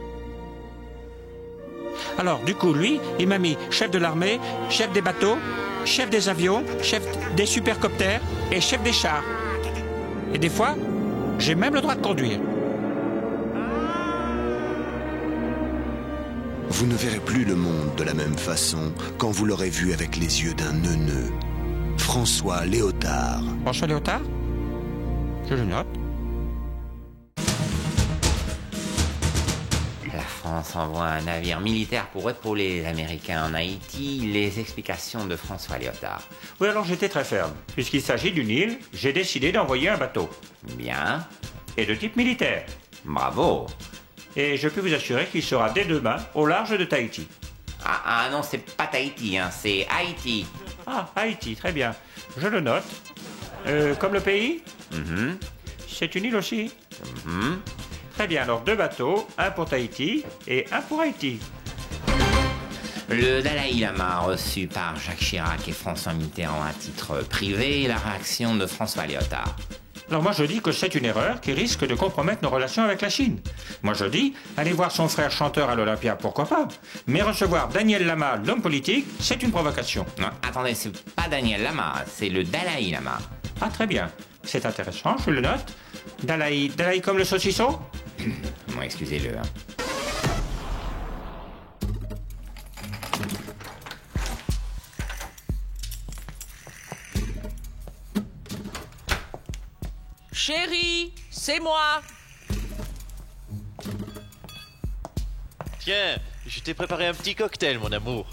Alors, du coup, lui, il m'a mis chef de l'armée, chef des bateaux, chef des avions, chef des supercoptères et chef des chars. Et des fois, j'ai même le droit de conduire. Vous ne verrez plus le monde de la même façon quand vous l'aurez vu avec les yeux d'un neuneu. François Léotard. François Léotard? Je le note. La France envoie un navire militaire pour épauler les Américains en Haïti. Les explications de François Léotard. Oui, alors j'étais très ferme. Puisqu'il s'agit d'une île, j'ai décidé d'envoyer un bateau. Bien. Et de type militaire. Bravo. Et je peux vous assurer qu'il sera dès demain au large de Tahiti. Ah non, c'est pas Tahiti, hein, c'est Haïti. Ah, Haïti, très bien. Je le note. Comme le pays? C'est une île aussi? Très bien, alors 2 bateaux, un pour Tahiti et un pour Haïti. Le Dalai Lama reçu par Jacques Chirac et François Mitterrand à titre privé, la réaction de François Léotard. Alors moi je dis que c'est une erreur qui risque de compromettre nos relations avec la Chine. Moi je dis, aller voir son frère chanteur à l'Olympia, pourquoi pas? Mais recevoir Daniel Lama, l'homme politique, c'est une provocation. Non, attendez, c'est pas Daniel Lama, c'est le Dalai Lama. Ah très bien, c'est intéressant, je le note. Dalai comme le saucisson? Bon, excusez-le. Hein. Chérie, c'est moi. Tiens, je t'ai préparé un petit cocktail, mon amour.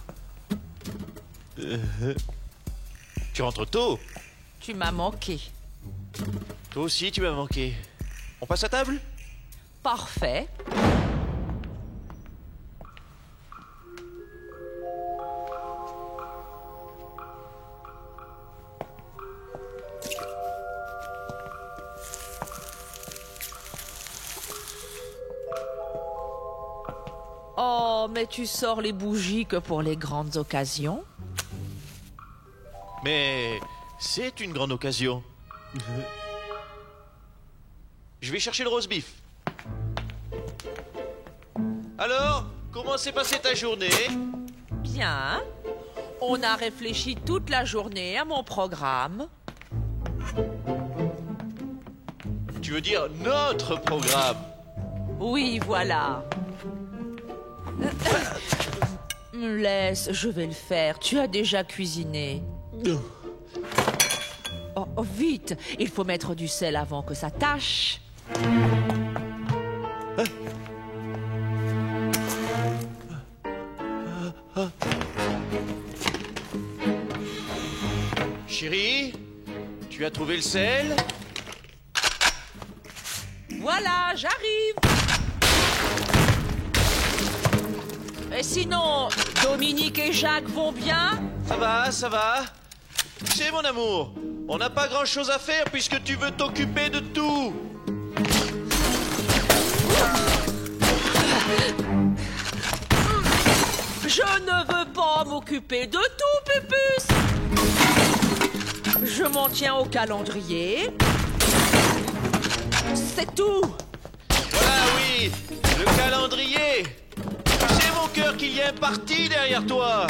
Tu rentres tôt. Tu m'as manqué. Toi aussi, tu m'as manqué. On passe à table? Parfait. Oh, mais tu sors les bougies que pour les grandes occasions. Mais c'est une grande occasion. Je vais chercher le roast beef. Alors, comment s'est passée ta journée? Bien. On a réfléchi toute la journée à mon programme. Tu veux dire notre programme? Oui, voilà. Me laisse, je vais le faire. Tu as déjà cuisiné. Oh, vite, il faut mettre du sel avant que ça tâche. Chérie, tu as trouvé le sel? Voilà, j'arrive. Et sinon, Dominique et Jacques vont bien? Ça va, ça va. Tu sais, mon amour, on n'a pas grand-chose à faire puisque tu veux t'occuper de tout. Je ne veux pas m'occuper de tout, Pupus. Je m'en tiens au calendrier. C'est tout. Voilà, oui, le calendrier. C'est mon cœur qu'il y a un parti derrière toi.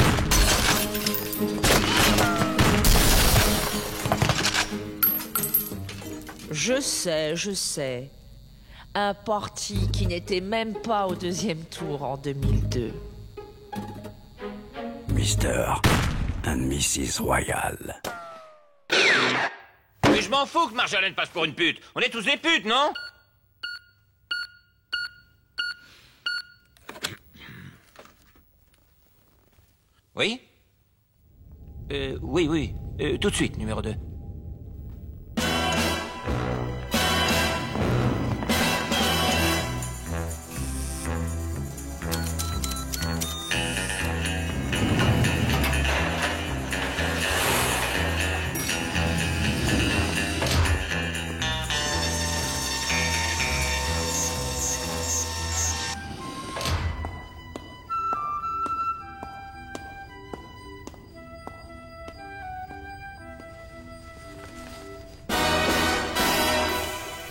Je sais. Un parti qui n'était même pas au deuxième tour en 2002. Mr. and Mrs. Royal. Mais je m'en fous que Marjolaine passe pour une pute. On est tous des putes, non? Oui? Oui. Tout de suite, numéro 2.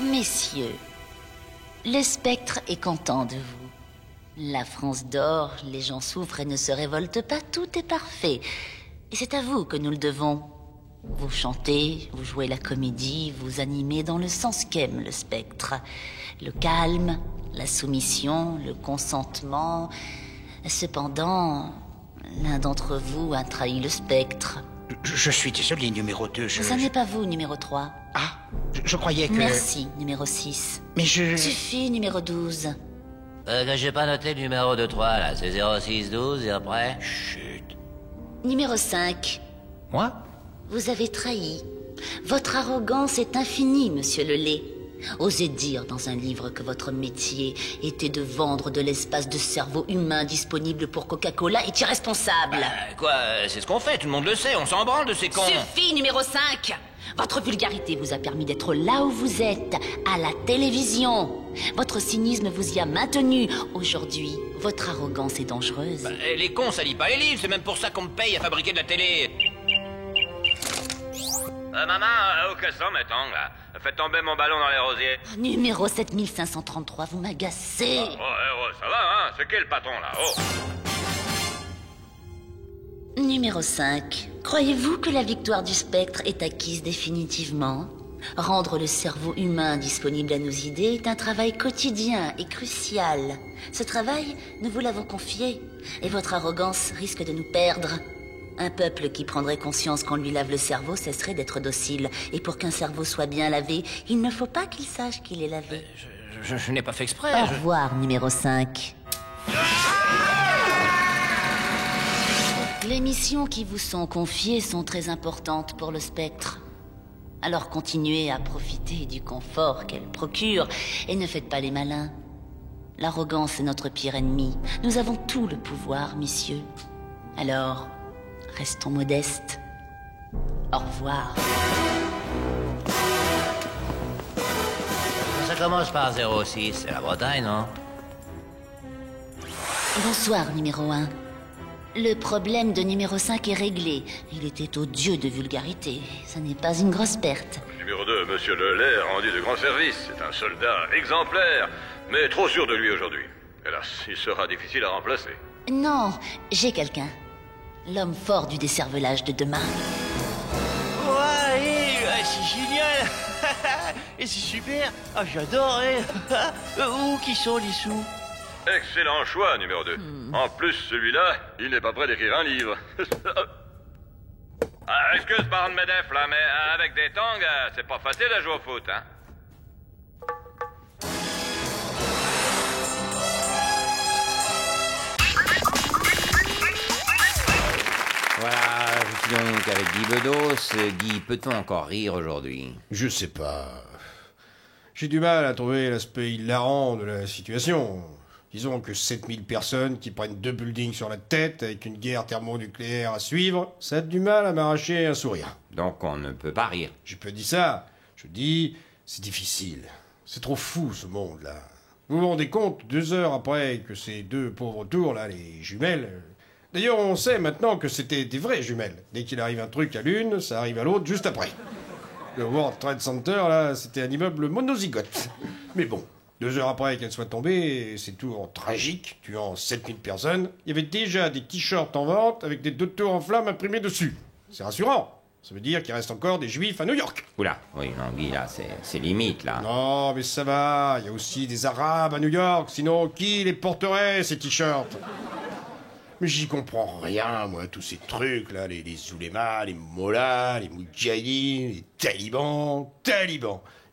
Messieurs, le spectre est content de vous. La France dort, les gens souffrent et ne se révoltent pas, tout est parfait. Et c'est à vous que nous le devons. Vous chantez, vous jouez la comédie, vous animez dans le sens qu'aime le spectre. Le calme, la soumission, le consentement. Cependant, l'un d'entre vous a trahi le spectre. Je suis désolé, numéro 2, Ça n'est pas vous, numéro 3. Ah, je croyais que... Merci, numéro 6. Mais je... Suffit, numéro 12. Que j'ai pas noté le numéro de 3, là. C'est 0612 et après... Chut. Numéro 5. Moi? Vous avez trahi. Votre arrogance est infinie, monsieur Lelay. Osez dire dans un livre que votre métier était de vendre de l'espace de cerveau humain disponible pour Coca-Cola est irresponsable. Quoi, c'est ce qu'on fait, tout le monde le sait, on s'en branle de ces cons. Suffit, numéro 5. Votre vulgarité vous a permis d'être là où vous êtes, à la télévision. Votre cynisme vous y a maintenu. Aujourd'hui, votre arrogance est dangereuse. Les cons, ça lit pas les livres, c'est même pour ça qu'on me paye à fabriquer de la télé. Maman, où que sont mes tongs, là? Faites tomber mon ballon dans les rosiers. Numéro 7533, vous m'agacez. Ça va, hein? C'est qui le patron, là? Numéro 5. Croyez-vous que la victoire du spectre est acquise définitivement? Rendre le cerveau humain disponible à nos idées est un travail quotidien et crucial. Ce travail, nous vous l'avons confié, et votre arrogance risque de nous perdre. Un peuple qui prendrait conscience qu'on lui lave le cerveau cesserait d'être docile. Et pour qu'un cerveau soit bien lavé, il ne faut pas qu'il sache qu'il est lavé. Je n'ai pas fait exprès. Au revoir, numéro 5. Les missions qui vous sont confiées sont très importantes pour le spectre. Alors continuez à profiter du confort qu'elle procure et ne faites pas les malins. L'arrogance est notre pire ennemi. Nous avons tout le pouvoir, messieurs. Alors, restons modestes. Au revoir. Ça commence par 06, c'est la Bretagne, non? Bonsoir, numéro 1. Le problème de numéro 5 est réglé. Il était odieux de vulgarité. Ce n'est pas une grosse perte. Numéro 2, Monsieur Lelay a rendu de grands services. C'est un soldat exemplaire, mais trop sûr de lui aujourd'hui. Hélas, il sera difficile à remplacer. Non, j'ai quelqu'un. L'homme fort du décervelage de demain. Ouais, c'est génial. Et c'est super. Ah, j'adore, Où qui sont les sous? Excellent choix, numéro 2. En plus, celui-là, il n'est pas prêt d'écrire un livre. Excuse, parent de Medef, là, mais avec des tongs, c'est pas facile à jouer au foot, hein. Voilà, je suis donc avec Guy Bedos. Guy, peut-on encore rire aujourd'hui? Je sais pas. J'ai du mal à trouver l'aspect hilarant de la situation. Disons que 7000 personnes qui prennent 2 buildings sur la tête avec une guerre thermonucléaire à suivre, ça a du mal à m'arracher un sourire. Donc on ne peut pas rire. J'ai pas dit ça. Je dis, c'est difficile. C'est trop fou ce monde-là. Vous vous rendez compte, 2 heures après que ces 2 pauvres tours, là, les jumelles... D'ailleurs, on sait maintenant que c'était des vraies jumelles. Dès qu'il arrive un truc à l'une, ça arrive à l'autre juste après. Le World Trade Center, là, c'était un immeuble monozygote. Mais bon, 2 heures après qu'elle soit tombée, ces tours tragiques, tuant 7000 personnes, il y avait déjà des t-shirts en vente avec des 2 tours en flammes imprimés dessus. C'est rassurant. Ça veut dire qu'il reste encore des juifs à New York. Oula, oui, non, Guy, là, c'est limite, là. Non, mais ça va, il y a aussi des Arabes à New York, sinon qui les porterait, ces t-shirts? Mais j'y comprends rien, moi, tous ces trucs, là, les oulémas, les mollahs, les moudjahidines, les talibans.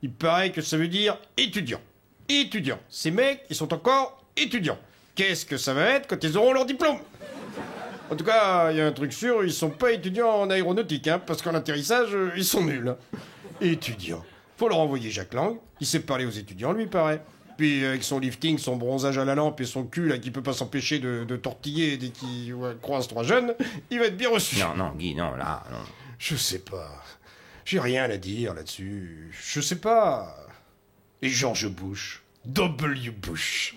Il paraît que ça veut dire étudiants. Étudiants. Ces mecs, ils sont encore étudiants. Qu'est-ce que ça va être quand ils auront leur diplôme? En tout cas, il y a un truc sûr, ils sont pas étudiants en aéronautique, hein, parce qu'en atterrissage, ils sont nuls. Étudiants. Faut leur envoyer Jacques Lang, il sait parler aux étudiants, lui, paraît. Puis avec son lifting, son bronzage à la lampe et son cul, là, qui peut pas s'empêcher de tortiller dès qu'il croise 3 jeunes, il va être bien reçu. Non, Guy, non, là, non. Je sais pas. J'ai rien à dire là-dessus. Je sais pas. Et George Bush. W. Bush.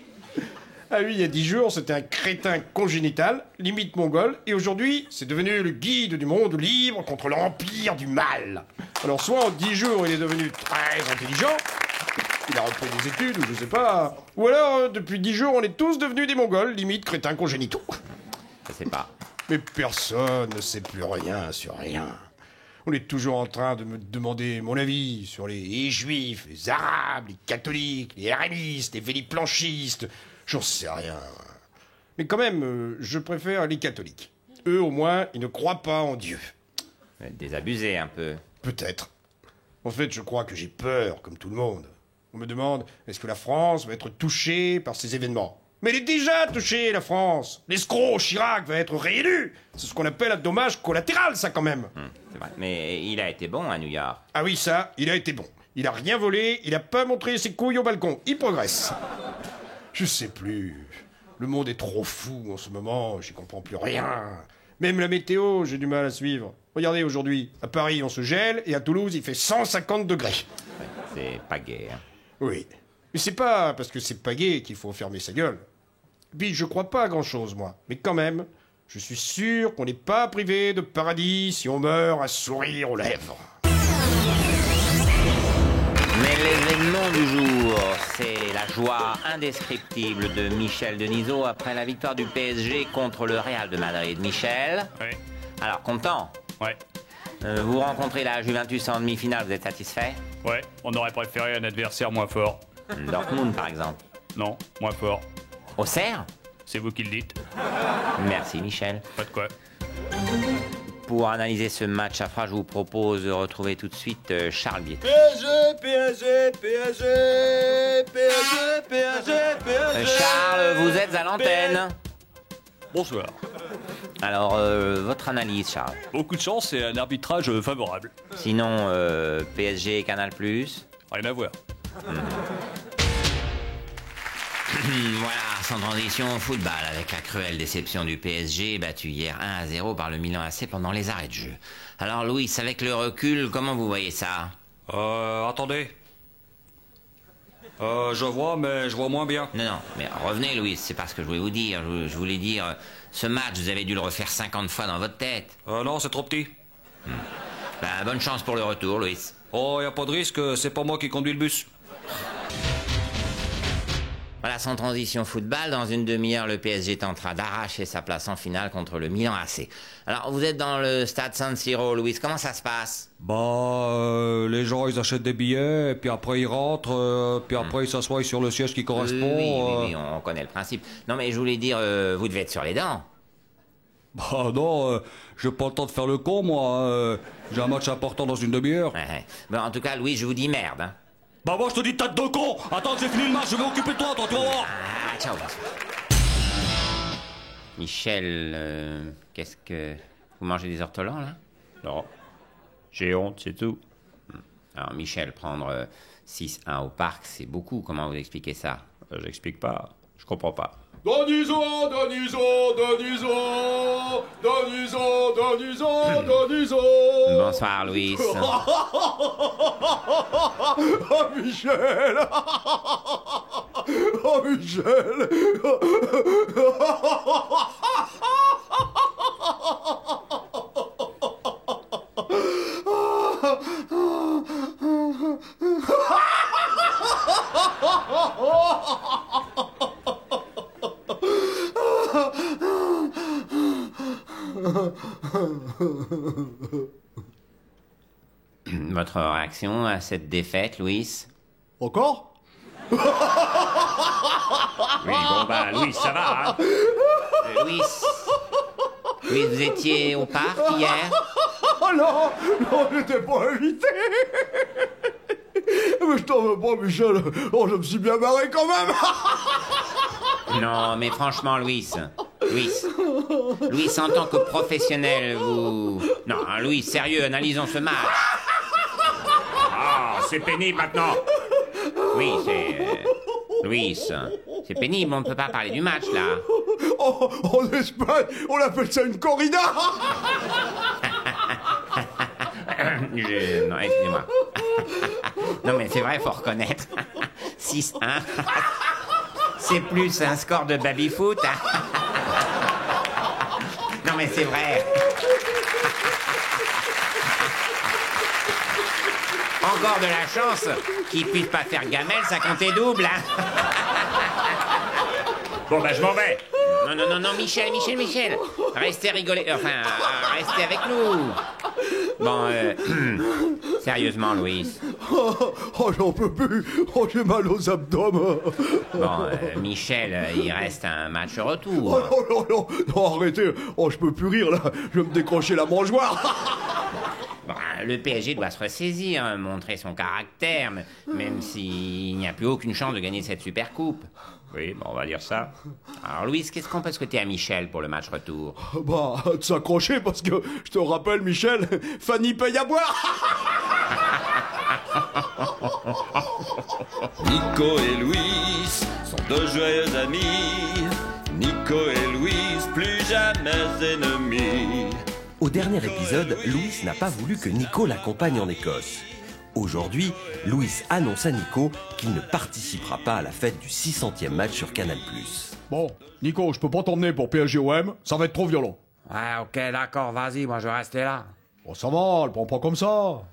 Ah oui, il y a 10 jours, c'était un crétin congénital, limite mongol, et aujourd'hui, c'est devenu le guide du monde libre contre l'empire du mal. Alors soit en 10 jours, il est devenu très intelligent, il a repris des études, ou je sais pas, ou alors, depuis 10 jours, on est tous devenus des mongols, limite crétins congénitaux. Je sais pas. Mais personne ne sait plus rien sur rien. On est toujours en train de me demander mon avis sur les juifs, les arabes, les catholiques, les RMistes, les véliplanchistes. J'en sais rien. Mais quand même, je préfère les catholiques. Eux, au moins, ils ne croient pas en Dieu. Désabusé un peu. Peut-être. En fait, je crois que j'ai peur, comme tout le monde. On me demande, est-ce que la France va être touchée par ces événements? Mais elle est déjà touchée, la France. L'escroc Chirac va être réélu. C'est ce qu'on appelle un dommage collatéral, ça, quand même. C'est vrai. Mais il a été bon à New York. Ah oui, ça, il a été bon. Il a rien volé, il a pas montré ses couilles au balcon. Il progresse. Je sais plus. Le monde est trop fou en ce moment, j'y comprends plus rien. Même la météo, j'ai du mal à suivre. Regardez aujourd'hui, à Paris on se gèle et à Toulouse il fait 150 degrés. C'est pas gai, hein. Oui. Mais c'est pas parce que c'est pas gai qu'il faut fermer sa gueule. Puis je crois pas à grand chose, moi. Mais quand même, je suis sûr qu'on n'est pas privé de paradis si on meurt à sourire aux lèvres. Mais l'événement du jour, c'est la joie indescriptible de Michel Denisot après la victoire du PSG contre le Real de Madrid. Michel? Oui. Alors, content? Ouais. Vous rencontrez la Juventus en demi-finale, vous êtes satisfait? Ouais, on aurait préféré un adversaire moins fort. Dortmund, par exemple? Non, moins fort. Auxerre? C'est vous qui le dites. Merci, Michel. Pas de quoi. pour analyser ce match à froid, je vous propose de retrouver tout de suite Charles Biet. PSG. Charles, vous êtes à l'antenne. Bonsoir. Alors, votre analyse, Charles? Beaucoup de chance et un arbitrage favorable. Sinon, PSG, Canal+. Rien à voir. Voilà, sans transition, football, avec la cruelle déception du PSG, battu hier 1-0 par le Milan AC pendant les arrêts de jeu. Alors, Louis, avec le recul, comment vous voyez ça? Attendez. Je vois, mais je vois moins bien. Non, mais revenez, Louis, c'est pas ce que je voulais vous dire. Je voulais dire, ce match, vous avez dû le refaire 50 fois dans votre tête. Non, c'est trop petit. Bah, bonne chance pour le retour, Louis. Oh, y a pas de risque, c'est pas moi qui conduis le bus. Voilà, sans transition football, dans une demi-heure, le PSG tentera d'arracher sa place en finale contre le Milan AC. Alors, vous êtes dans le stade San Siro, Louis, comment ça se passe? Les gens, ils achètent des billets, et puis après ils rentrent, puis après ils s'assoient sur le siège qui correspond. Oui, on connaît le principe. Non, mais je voulais dire, vous devez être sur les dents. Non, j'ai pas le temps de faire le con, moi. J'ai un match important dans une demi-heure. Ouais. Bon, en tout cas, Louis, je vous dis merde, hein. Bah moi je te dis tête de con. Attends que j'ai fini le match, je vais m'occuper de toi, tu vas voir. Ciao. Michel, qu'est-ce que... Vous mangez des ortolans, là? Non. J'ai honte, c'est tout. Alors, Michel, prendre 6-1 au parc, c'est beaucoup. Comment vous expliquez ça? J'explique pas. Je comprends pas. Donizo. Bonsoir, Louis. Oh, Michel. Oh, Michel. Votre réaction à cette défaite, Louis? Encore? Oui, bon bah, Louis, ça va, hein? Louis, vous étiez au parc hier? Oh non, j'étais pas invité. Mais je t'en veux pas, Michel. Oh, je me suis bien marré quand même. Non, mais franchement, Louis, en tant que professionnel, vous... Non, Louis, sérieux, analysons ce match. Ah, c'est pénible maintenant. Oui, Louis, c'est pénible, on ne peut pas parler du match, là. Oh, en Espagne, on appelle ça une corrida. Non, excusez-moi. Non, mais c'est vrai, faut reconnaître. 6-1. C'est plus un score de baby-foot. Non, mais c'est vrai. Encore de la chance qu'ils puissent pas faire gamelle, ça comptait double, hein. Bon, bah, je m'en vais. Non, Michel. Restez rigoler. Enfin, restez avec nous. Bon, sérieusement, Louis. Oh, j'en peux plus. Oh, j'ai mal aux abdomens. Bon, Michel, il reste un match retour. Oh, non, arrêtez. Oh, je peux plus rire, là. Je vais me décrocher la mangeoire. Bon, le PSG doit se ressaisir, montrer son caractère, même s'il n'y a plus aucune chance de gagner cette super coupe. Oui, bon, on va dire ça. Alors, Louis, qu'est-ce qu'on peut souhaiter à Michel pour le match retour? Bah, de s'accrocher, parce que, je te rappelle, Michel, Fanny paye à boire. Nico et Louis sont deux joyeux amis. Nico et Louis, plus jamais ennemis. Au dernier épisode, Louis n'a pas voulu que Nico l'accompagne en Écosse. Aujourd'hui, Louis annonce à Nico qu'il ne participera pas à la fête du 600e match sur Canal+. Bon, Nico, je peux pas t'emmener pour PSG-OM, ça va être trop violent. Ouais, ok, d'accord, vas-y, moi je vais rester là. Bon, ça va, le prends pas comme ça.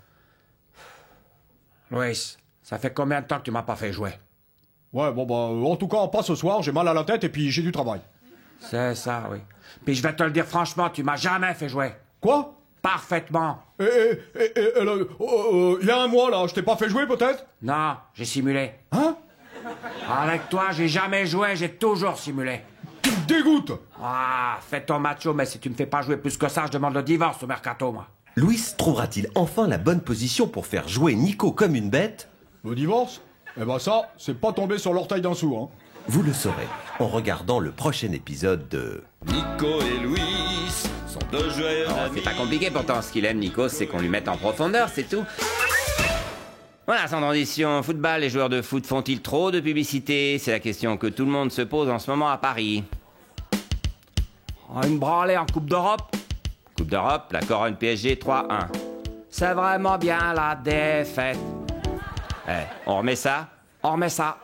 Louis, ça fait combien de temps que tu m'as pas fait jouer? Ouais, bon, bah, en tout cas, pas ce soir, j'ai mal à la tête et puis j'ai du travail. C'est ça, oui. Puis je vais te le dire franchement, tu m'as jamais fait jouer. Quoi? Parfaitement. Il y a un mois, là, je t'ai pas fait jouer, peut-être? Non, j'ai simulé. Hein? Avec toi, j'ai jamais joué, j'ai toujours simulé. Tu me dégoûtes. Ah, fais ton macho, mais si tu me fais pas jouer plus que ça, je demande le divorce au mercato, moi. Louis trouvera-t-il enfin la bonne position pour faire jouer Nico comme une bête? Le divorce? Eh ben ça, c'est pas tombé sur l'orteil d'un sou, hein. Vous le saurez en regardant le prochain épisode de... Nico et Louis sont deux joyeux amis. C'est pas compliqué pourtant, ce qu'il aime, Nico, c'est qu'on lui mette en profondeur, c'est tout. Voilà, sans transition, football, les joueurs de foot font-ils trop de publicité? C'est la question que tout le monde se pose en ce moment à Paris. Une branlée en Coupe d'Europe? Coupe d'Europe, la Corogne PSG 3-1. C'est vraiment bien la défaite. Eh, on remet ça? On remet ça.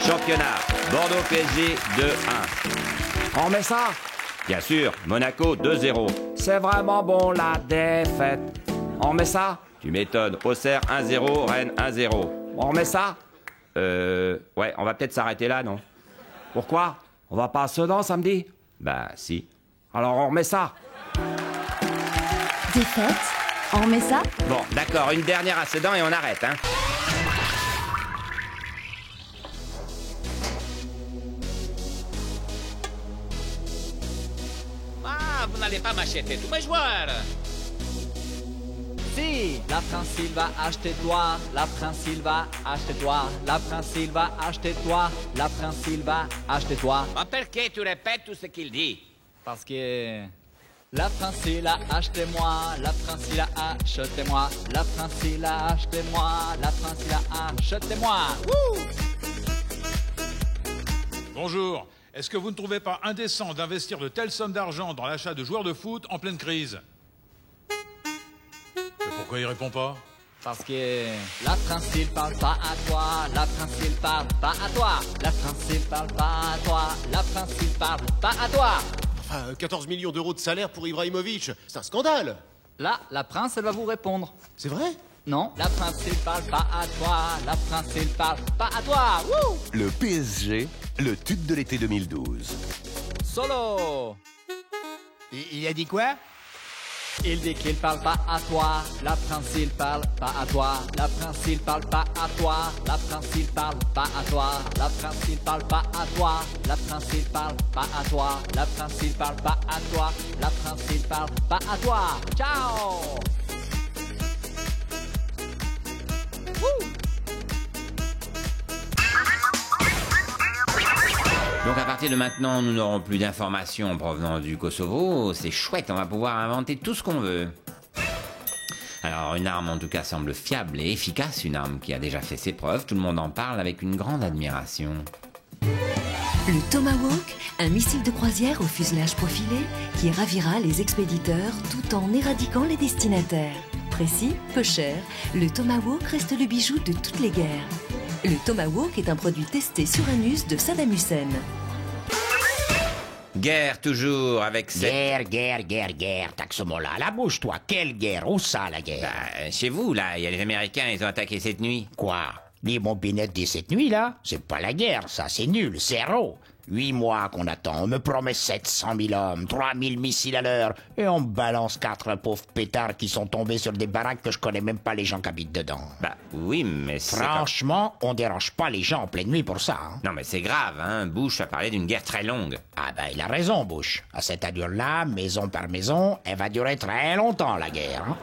Championnat, Bordeaux PSG 2-1. On remet ça? Bien sûr, Monaco 2-0. C'est vraiment bon la défaite. On remet ça? Tu m'étonnes, Auxerre 1-0, Rennes 1-0. On remet ça? Ouais, on va peut-être s'arrêter là, non? Pourquoi? On va pas à Sedan samedi? Bah, si. Alors on remet ça. Défaite? On remet ça? Bon, d'accord, une dernière à Sedan et on arrête, hein. Ah, vous n'allez pas m'acheter tous mes joueurs. Si, la Princile va acheter toi, la Princile va acheter toi, la Princile va acheter toi, la Princile va acheter toi. Mais pourquoi tu répètes tout ce qu'il dit? Parce que la Princile a acheté moi, la Princile a acheté moi, la Princile a acheté moi, la Princile a acheté moi. Wouh! Bonjour. Est-ce que vous ne trouvez pas indécent d'investir de telles sommes d'argent dans l'achat de joueurs de foot en pleine crise? Et pourquoi il répond pas? Parce que la Princile parle pas à toi, la Princile parle pas à toi, la Princile parle pas à toi, la Princile parle pas à toi. Enfin, 14 millions d'euros de salaire pour Ibrahimovic, c'est un scandale. Là, la Prince, elle va vous répondre. C'est vrai? Non, la Princile parle pas à toi, la Princile parle pas à toi. Wouh! Le PSG, le tube de l'été 2012. Solo! Il a dit quoi? Il dit qu'il parle pas à toi, la Princile parle pas à toi, la Princile parle pas à toi, la Princile parle pas à toi, la Princile parle pas à toi, la Princile parle pas à toi, la Princile parle pas à toi, la Princile parle pas à toi. Ciao! Donc à partir de maintenant, nous n'aurons plus d'informations provenant du Kosovo. C'est chouette, on va pouvoir inventer tout ce qu'on veut. Alors une arme en tout cas semble fiable et efficace, une arme qui a déjà fait ses preuves. Tout le monde en parle avec une grande admiration. Le Tomahawk, un missile de croisière au fuselage profilé qui ravira les expéditeurs tout en éradiquant les destinataires. Précis, peu cher, le Tomahawk reste le bijou de toutes les guerres. Le Tomahawk est un produit testé sur un us de Saddam Hussein. Guerre toujours avec cette... Guerre, t'as que ce mot-là à la bouche, toi. Quelle guerre? Où ça, la guerre? Chez vous, là, il y a les Américains, ils ont attaqué cette nuit. Quoi? Les bombinettes de cette nuit, là? C'est pas la guerre, ça, c'est nul, zéro. 8 mois qu'on attend, on me promet 700 000 hommes, 3000 missiles à l'heure, et on me balance 4 pauvres pétards qui sont tombés sur des baraques que je connais même pas les gens qui habitent dedans. Bah oui, mais c'est... Franchement, on dérange pas les gens en pleine nuit pour ça. Hein. Non mais c'est grave, hein. Bush a parlé d'une guerre très longue. Ah ben il a raison, Bush. À cette allure-là, maison par maison, elle va durer très longtemps, la guerre. Hein.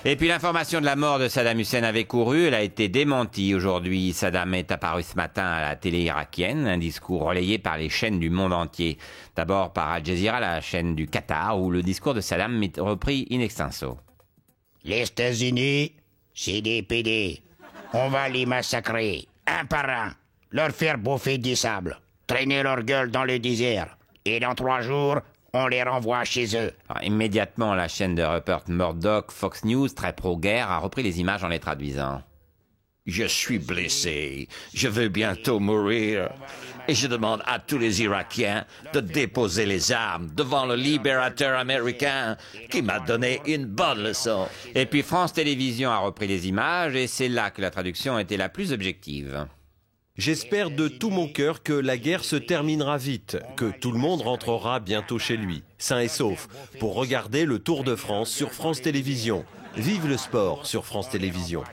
Et puis l'information de la mort de Saddam Hussein avait couru, elle a été démentie aujourd'hui. Saddam est apparu ce matin à la télé irakienne, un discours relayé par les chaînes du monde entier. D'abord par Al Jazeera, la chaîne du Qatar, où le discours de Saddam est repris in extenso. Les États-Unis, c'est des PD. On va les massacrer, un par un, leur faire bouffer du sable, traîner leur gueule dans le désert. Et dans 3 jours, on les renvoie chez eux. Alors, immédiatement, la chaîne de Rupert Murdoch, Fox News, très pro-guerre, a repris les images en les traduisant. Je suis blessé, je vais bientôt mourir, et je demande à tous les Irakiens de déposer les armes devant le libérateur américain qui m'a donné une bonne leçon. Et puis France Télévisions a repris les images, et c'est là que la traduction était la plus objective. J'espère de tout mon cœur que la guerre se terminera vite, que tout le monde rentrera bientôt chez lui, sain et sauf, pour regarder le Tour de France sur France Télévisions. Vive le sport sur France Télévisions.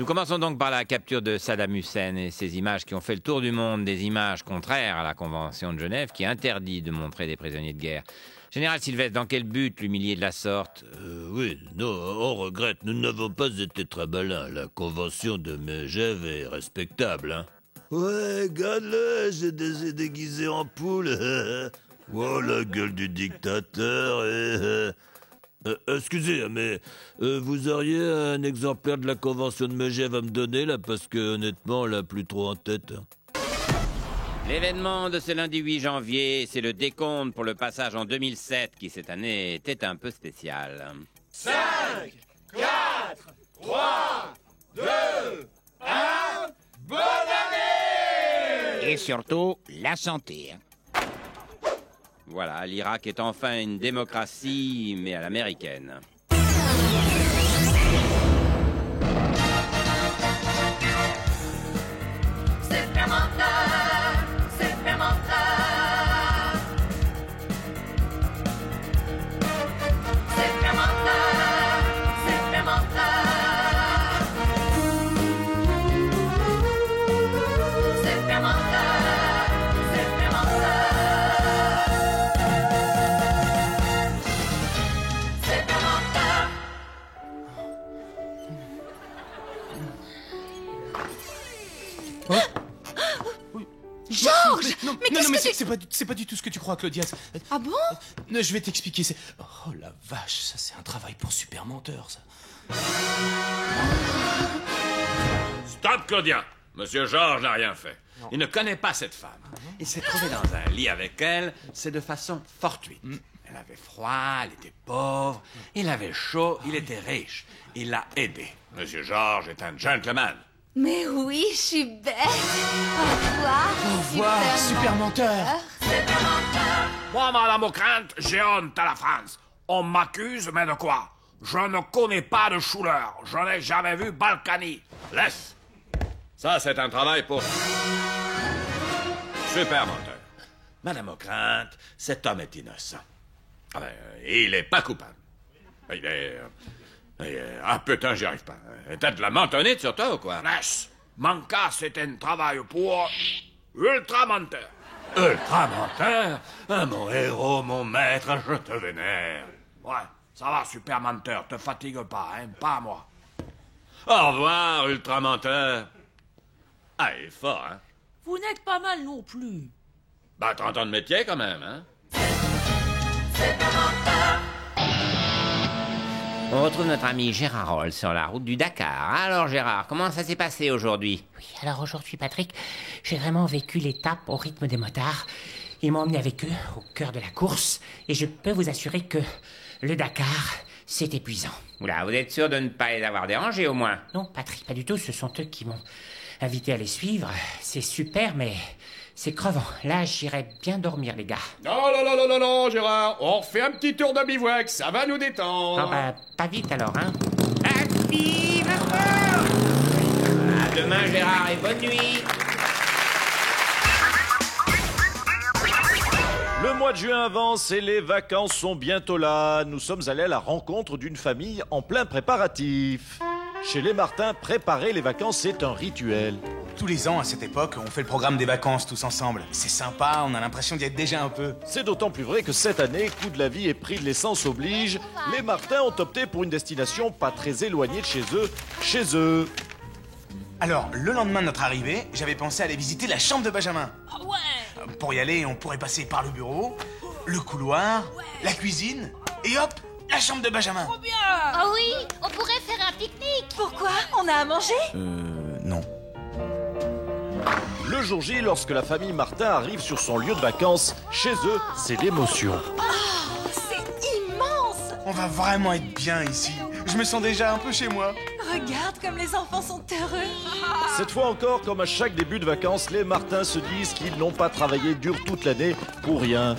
Nous commençons donc par la capture de Saddam Hussein et ces images qui ont fait le tour du monde, des images contraires à la Convention de Genève qui interdit de montrer des prisonniers de guerre. Général Sylvestre, dans quel but l'humilier de la sorte? Oui, non, on regrette, nous n'avons pas été très malins. La Convention de Genève est respectable, hein. Ouais, regarde-le, j'ai déguisé en poule. Oh, la gueule du dictateur. Excusez, mais vous auriez un exemplaire de la Convention de Megève à me donner, là, parce que honnêtement, on l'a plus trop en tête. L'événement de ce lundi 8 janvier, c'est le décompte pour le passage en 2007, qui cette année était un peu spécial. 5, 4, 3, 2, 1, bonne année! Et surtout, la santé. Voilà, l'Irak est enfin une démocratie, mais à l'américaine. Georges! Non, c'est pas du tout ce que tu crois, Claudia. Ah bon? Je vais t'expliquer. Oh la vache, ça c'est un travail pour super menteur, ça. Stop, Claudia! Monsieur Georges n'a rien fait. Non. Il ne connaît pas cette femme. Il s'est trouvé dans un lit avec elle, c'est de façon fortuite. Elle avait froid, elle était pauvre, il avait chaud, il était riche. Il l'a aidé. Monsieur Georges est un gentleman. Mais oui, je suis bête. Au revoir, super menteur. Moi, madame Ockrent, j'ai honte à la France. On m'accuse, mais de quoi? Je ne connais pas de Schuller. Je n'ai jamais vu Balkany. Laisse. Ça, c'est un travail pour... Super menteur. Madame Ockrent, cet homme est innocent. Ah ben, il est pas coupable. Il est... Ah putain, j'y arrive pas. T'as de la mentonnite sur toi ou quoi? Laisse. Mon cas, c'est un travail pour... ultra-menteur. Ultra-menteur? Ah, mon héros, mon maître, je te vénère. Ouais, ça va, super menteur. Te fatigue pas, hein, pas moi. Au revoir, ultra-menteur. Ah, il est fort, hein? Vous n'êtes pas mal non plus. Bah, 30 ans de métier, quand même, hein? On retrouve notre ami Gérard Roll sur la route du Dakar. Alors Gérard, comment ça s'est passé aujourd'hui? Oui, alors aujourd'hui, Patrick, j'ai vraiment vécu l'étape au rythme des motards. Ils m'ont emmené avec eux au cœur de la course et je peux vous assurer que le Dakar, c'est épuisant. Oula, vous êtes sûr de ne pas les avoir dérangés au moins? Non, Patrick, pas du tout. Ce sont eux qui m'ont invité à les suivre. C'est super, mais c'est crevant. Là, j'irai bien dormir, les gars. Non, Gérard. On refait un petit tour de bivouac. Ça va nous détendre. Ah bah, pas vite alors, hein. À demain, Gérard, et bonne nuit. Le mois de juin avance et les vacances sont bientôt là. Nous sommes allés à la rencontre d'une famille en plein préparatif. Chez les Martins, préparer les vacances, c'est un rituel. Tous les ans, à cette époque, on fait le programme des vacances tous ensemble. C'est sympa, on a l'impression d'y être déjà un peu. C'est d'autant plus vrai que cette année, coût de la vie et prix de l'essence oblige, les Martins ont opté pour une destination pas très éloignée de chez eux. Alors, le lendemain de notre arrivée, j'avais pensé aller visiter la chambre de Benjamin. Ah ouais! Pour y aller, on pourrait passer par le bureau, le couloir, la cuisine, et hop, la chambre de Benjamin. Trop bien! Oh oui, on pourrait faire un pique-nique. Pourquoi? On a à manger? Non. Le jour J, lorsque la famille Martin arrive sur son lieu de vacances, chez eux, c'est l'émotion. Oh, c'est immense! On va vraiment être bien ici. Je me sens déjà un peu chez moi. Regarde comme les enfants sont heureux. Cette fois encore, comme à chaque début de vacances, les Martins se disent qu'ils n'ont pas travaillé dur toute l'année pour rien.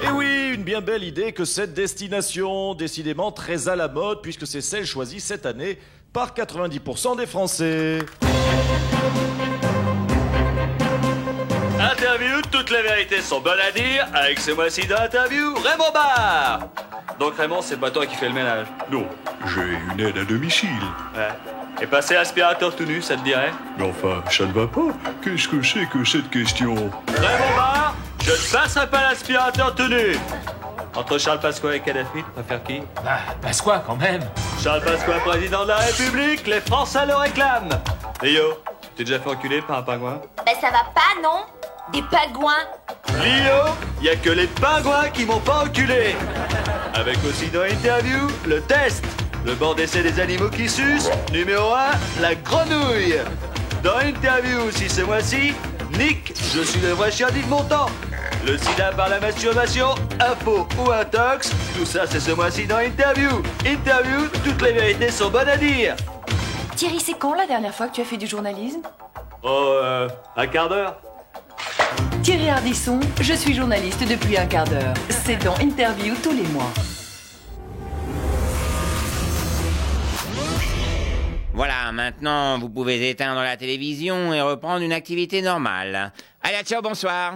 Et oui, une bien belle idée que cette destination, décidément très à la mode, puisque c'est celle choisie cette année par 90% des Français. Interview, toutes les vérités sont bonnes à dire, avec ce mois-ci d'interview, Raymond Barre. Donc Raymond, c'est pas toi qui fais le ménage? Non, j'ai une aide à domicile. Ouais. Et passer l'aspirateur tout nu, ça te dirait? Mais enfin, ça ne va pas. Qu'est-ce que c'est que cette question? Raymond Barre, je ne passerai pas l'aspirateur tout nu. Entre Charles Pasqua et Kadhafi, tu préfères qui? Pasqua, quand même. Charles Pasqua, président de la République, les Français le réclament. Léo, t'es déjà fait enculer par un pingouin? Ben ça va pas, non? Des pingouins. Léo, y a que les pingouins qui m'ont pas enculé. Avec aussi dans Interview, le test. Le banc d'essai des animaux qui sucent. Numéro 1, la grenouille. Dans Interview aussi ce mois-ci, Nick, je suis le vrai chien d'Yves Montand. Le sida par la masturbation, info ou intox, tout ça c'est ce mois-ci dans Interview. Interview, toutes les vérités sont bonnes à dire. Thierry, c'est quand la dernière fois que tu as fait du journalisme? Oh, un quart d'heure. Thierry Ardisson, je suis journaliste depuis un quart d'heure. C'est dans Interview tous les mois. Voilà, maintenant vous pouvez éteindre la télévision et reprendre une activité normale. Allez, ciao, bonsoir.